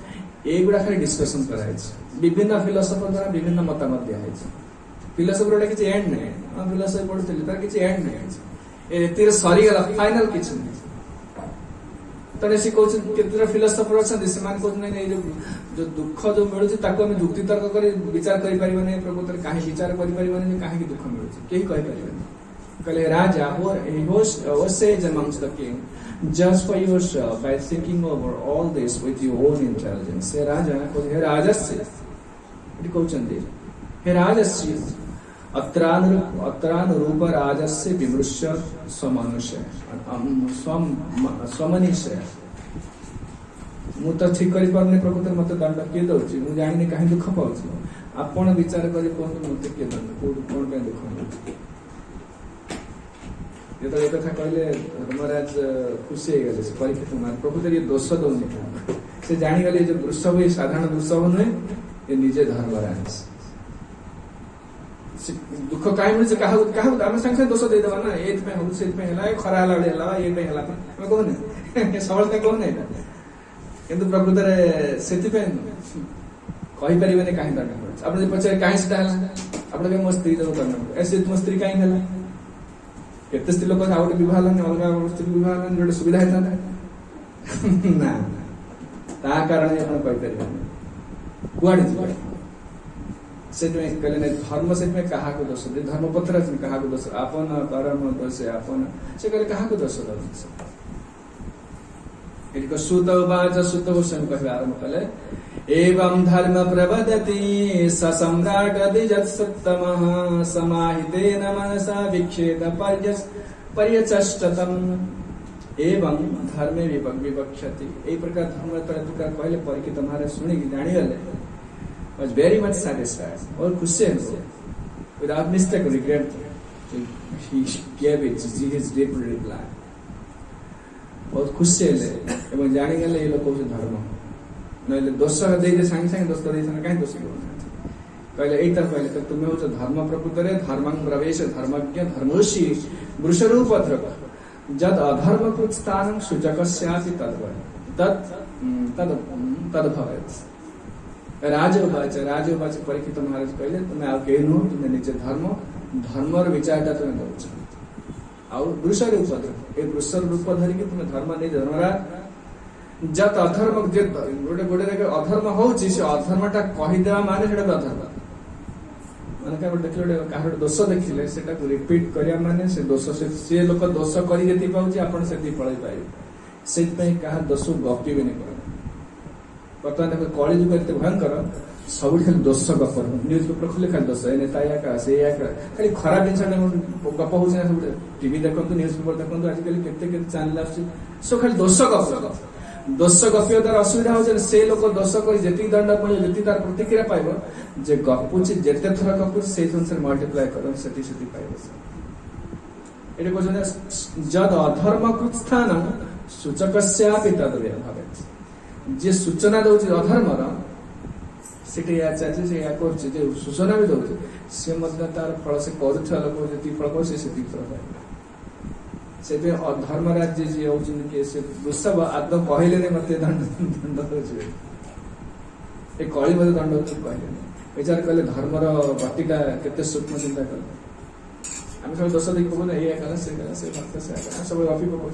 युवा खाली डिस्कसन कराई विभिन्न फिलोसफर द्वारा विभिन्न मतामत दिखाई फिलोसफी गोटे किसी एंड ना फिलोसफी पढ़ुली तार किसी एंड ना सरीगला फाइनाल किसी ना तेणु सी कहते फिलोसफर अच्छा से जो दुख जो मिलूँ जुक्ति तर्क कर विचार कर प्रकृति कहीं विचार कर कहीं दुख मिलूँ कहीं कहीपर कहले राजा sage amongst the king just for yourself by thinking over all this with your own intelligence. से राजा हे राजस्य कहते हे राजस्य अत्रानुरूप राजस्य विमृश्य स्वमनुष्य स्वमनीषय मु तो ठीक कर प्रकृति मत दंड किए दूसरी मुझे जानी कहीं दुख पाऊँ आपण विचार कर मत किए दंड कौन दुख मिलूँ जो एक कथा कहले धर्मराज खुशी हो गए परीक्षित मार प्रकृति ये दोष दौनी से जानीगले जो वृषभ ये साधारण वृषभ नुहे ये निजे धर्मराज दुख कहीं मिलूँ क्या आम सागे दोष देदेवा ना ये खरा है ये कहने सब कहने किंतु प्रकृत से कहीपर कहीं दंड पड़े आप पचारे कहीं से आप मो स्त्री जो दंड ऐसे तुम स्त्री कहीं केते स्त्री लोग आउ गोटे बहुत अलग स्त्री बहुत जो सुविधा होता ना ता कारण कहीपर कड़े से कहले धर्म से क्या दोष दे धर्मपत्र क्या दोष आपन कर्म दोष आपन से कहले क्या दोष दे सुत उवाच सुत गोस्वामी कह आरंभ कले एवं धर्म प्रवदति स सम्राट द्विजत्सत्तमः समाहितेन मनसा विक्षेद पर्यचष्टतम् एवं धर्मे विवक्ष्यति ए प्रकार धर्म प्रकार कहले परीक्षित महाराज सुनिक जानिगले was very much satisfied और खुशी है without mistake regret he gave it his deep reply बहुत खुशी है जानीगले ये लोग कौन धर्म ना दोष दे सागे सागे दोष दे कहीं दोष कहले यही तरह कहले तुम्हें हूँ धर्म प्रकृत धर्म प्रवेश धर्मज्ञ धर्मोषी वृषरूप जद अधर्म कृत स्थान सूचक राजोवाच परीक्षित महाराज कहले तुम्हें आउ कहीं नुह तुम्हें निजे धर्म धर्मर विचारटा तुम्हें दौच आउ वृष रूप ए वृष रूप धरिकी तुम्हें धर्म नहीं धर्मराज जत अधर्म गोटे गोटे अधर्म होची से अधर्मटा कहीदेवा माने सेटा अधर्म माने क्या देखले कहार दोष देखिले सेटा को रिपीट करिया माने से दोष से लोक दोष करी जेती पाउची आपण सेती पळै पाइबे सेत पई कहा दोष गपी भी नहीं कर बर्तमान देखो कली जुग एते भयंकर सब खाली दोष गप न्यूज पेपर खोले खाली दोष ए नेता या का से या का खाली खराब जिन गप हो सब टीवी देखो न्यूज पेपर देखो आजिकल केते केते चैनल आछी सब खाली दोष गपियो तार असुविधा हो से लोक दोष कर जेति दंड पाइब जेति तार प्रतिक्रिया पाइब जे गपुची जेते थर गपुची से अनुसार मल्टीप्लाई कर सेति सेति पाइब एटे कहछन जद अधर्म कृत्स्थान सूचकस्यापि तद्वय भवेत् जे सूचना दउछि अधर्म र सेठी या चाचे से या करछि जे सूचना भी दउछि से मध्य तार फल से करूथला लोक जेति फल को से सेति फल पाइब से धर्म राज्य जी होउछन के से वृषभ आद कहले ने मते दंड होछि ए कଳି मते दंड होछि कहले विचार कले धर्म रो गतिका केते सूक्ष्म चिंता कर हम सब दोष देख को ए कला से भक्त से सब अफी को बहुत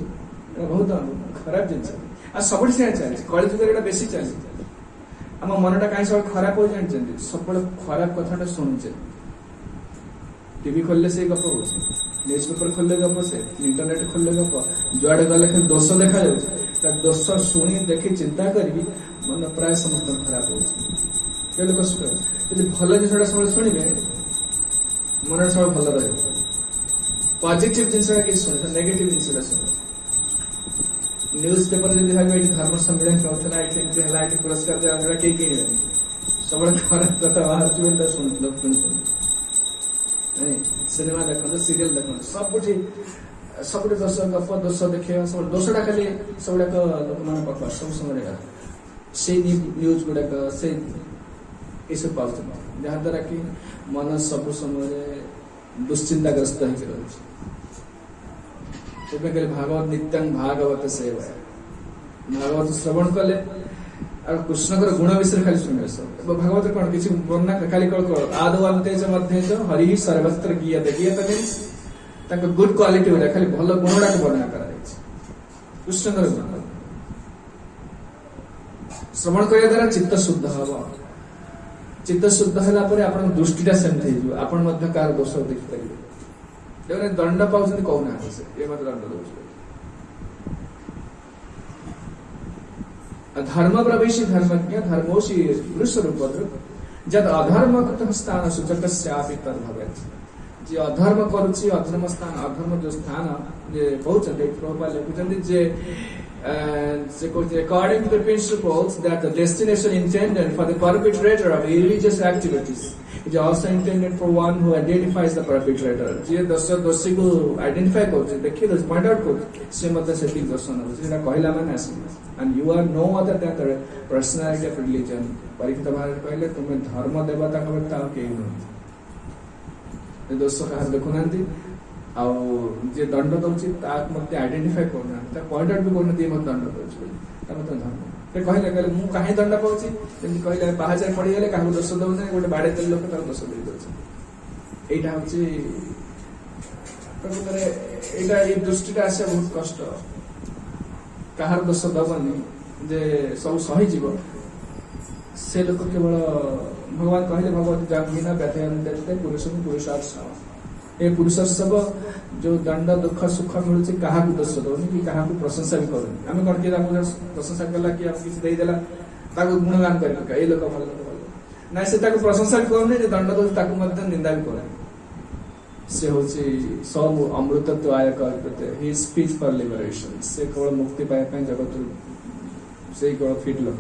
खराब जिंस आ सब से चली कଳି जुग रे बेसी चली हम मनटा काई सब खराब हो जानछन सब खराब कथाटा सुनछे टीवी खोलले से गप हो न्यूज पेपर खोलले गप से इंटरनेट खोलले गप जुआड़े गले खाली दोष देखा जाए दोष शुणी देखी चिंता करी मन प्राय समस्त खराब हो लोक भल जिनसा सब शुणे मन सब भल रहे पॉजिटिव जिनसा कि शुणे नेगेटिव जिनसा शुणे न्यूज पेपर जब भाई ये धर्म सम्मेलन होता है ये पुरस्कार दिया कई किणे सब खराब कथा बाहर शुण लोग सिनेमा देखो सीरियल देखो सब दोष गप दोष देखे सब दोषटा खाली सब लोक मान पाख सब समय से न्यूज गुड़ाक से सब पाँच जहाँ द्वारा कि मन सब समय दुश्चिंताग्रस्त होगी भागवत नित्यं भागवत से भागवत श्रवण कले कृष्ण गुण विषय खाली शुणे सब भागवत कौन किसी वर्णना खाली कौन आदो अंते च मध्ये च हरि सर्वत्र गीयते गीयते मीन्स ताको गुड क्वालिटी वाला खाली भलो गुणडा को वर्णना करा कृष्ण गुण श्रवण करने द्वारा चित्त शुद्ध हबो चित्त शुद्ध होला परे आपन दृष्टिटा सेमते हिजो आपन मध्य कार दोष देखि परिबे जेने दंड पाउछन कोना से ए मत दंड दोष धर्म प्रवेशी धर्मज्ञ धर्मोशी पुरुष रूपद्र जद अधर्म स्थान सूचकस्यापि तद् भवेत् जे अधर्म करूछि अधर्म स्थान अधर्म जो स्थान जे कहउछन प्रभुपाद लिखुछन जे according to the principles that the destination intended for the perpetrator of religious activities is also intended for one who identifies the perpetrator. जे दोषी को आइडेंटिफाई करछे देखि दोष पॉइंट आउट करछे से मतलब सेटिंग दर्शन होछे जेना कहला माने आसी and you are no other than the personality of religion. Parikshit महाराज कहले तुमे धर्म देवता कबता के न दोष का देखुनांती आउ जे दंड दउछि ताक मते आइडेंटिफाई करना ता पॉइंट आउट भी करना दे मत दंड दउछि ता मत धर्म ते कहले मु काहे दंड पाउछि जेंति कहले बाहाजार पड़ी गेले काहु दोष दउ नै गोटे बाडे तेल लोक तार दोष दे दउछि एटा होछि प्रकृତରେ एटा ए दृष्टिटा आसे बहुत कष्ट काहार दोष दबनी जे सब सही जीव से लोक केवल भगवान कहले भगवत जामिना व्यथयन देते पुरुषम पुरुषार्थ ए पुरुषर्षव जो दंड दुख सुख मिलुछि काहा को दोष दउनी कि काहा को प्रशंसा भी करूनी आमे कोन के हम प्रशंसा कला कि हम किछ देई देला ताको गुणगान करिला का ए लोक भल लोक ना से ताको प्रशंसा भी करूनी जे दंड दोष ताको मध्य निंदा भी करूनी से होछि सब अमृतत्व आय करते ही स्पीच फॉर लिबरेशन से केवल मुक्ति पाए पे जगत से केवल फिट लोक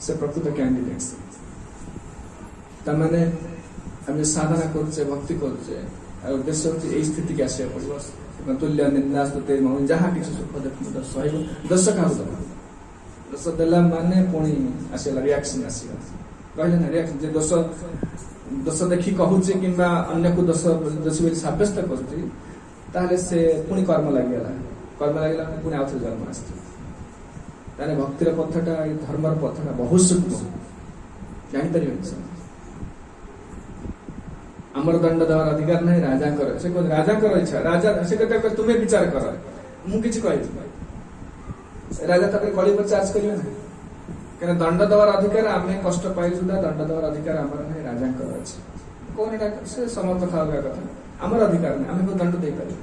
से प्रकृत कैंडिडेट्स तमाने हमें साधना करछे भक्ति करछे और उद्देश्य होछि एई स्थिति के आसे पड़िबो तुल्य निंदा स्तुति मन जहां किछ सुख देखु त सही दर्श का हो दर्श देला माने पुणी आसेला रिएक्शन आसीला कहले ना रिएक्शन जे दोष देखि कहूचे किंबा अन्य को दोष बेली साब्यस्त करछि ताले से पुणी कर्म लागिला पुणी आउथ जन्म आछे ताने भक्तिर पथटा धर्मर पथटा बहुत सूक्ष्म जानि परिबे अमर दंड देवार अधिकार नहीं राजा कर से को राजा कर इच्छा राजा से कहते तुम्हें विचार कर मु किछ कहि राजा तक कली पर चार्ज करियो ना कने दंड देवार अधिकार आमे कष्ट पाइ सुदा दंड देवार अधिकार हमर नहीं राजा कर अछि कोन एटा से समर्थ था कथा हमर अधिकार नहीं आमे को दंड दे करी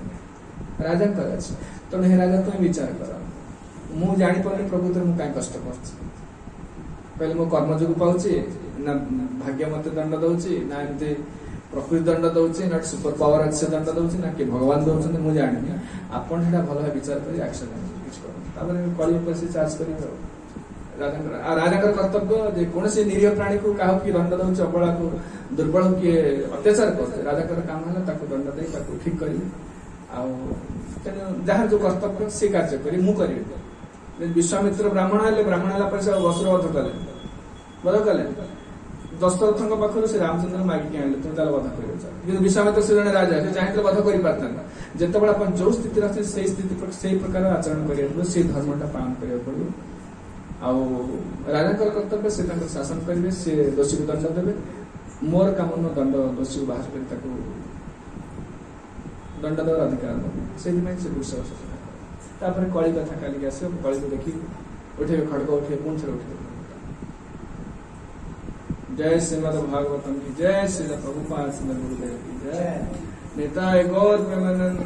राजा कर अछि तो नहीं राजा तुम विचार कर मु जानि पने प्रभु तो मु काय कष्ट करछि कहले मो कर्म जोगु पाउची ना भाग्य मते दंड दउची ना एमती प्रकृति दंड दउची ना सुपर पावर अच्छे दंड दउची ना कि भगवान दउछन मु जानि आपण सेटा भलो विचार करी एक्शन किछ करू तापर कली ऊपर से चार्ज करी राजा कर्तव्य जे कौन से निरीह प्राणी को काह की दंड दउची अबला को दुर्बल की अत्याचार करते राजा काम है ताको दंड दे ताको ठीक करी आ जहाँ जो कर्तव्य से कार्य करी मु करी विश्वामित्र ब्राह्मण है ब्राह्मण है पर से वस्त्रवध कले बध कले दशरथ पाखर से रामचंद्र मागिक आने तुम तार वध कर विश्वामित्र से जने राजा से चाहिए वध कर पारता जिते बड़ा अपन जो स्थिति अच्छे से स्थिति से प्रकार आचरण करा से धर्मटा पालन करा पड़ो राजा कर्तव्य से शासन करेंगे से दोषी को दंड देवे मोर काम न दंड दोषी को बाहर कर दंड देवर अधिकार से वृष तापर कली कथा कालिक आस कली को देखी उठे खड़ग उठे पुणी थे उठे जय श्रीमद भागवतम की जय श्री प्रभुपाद श्री गुरुदेव की जय नेता गौर प्रेमानंद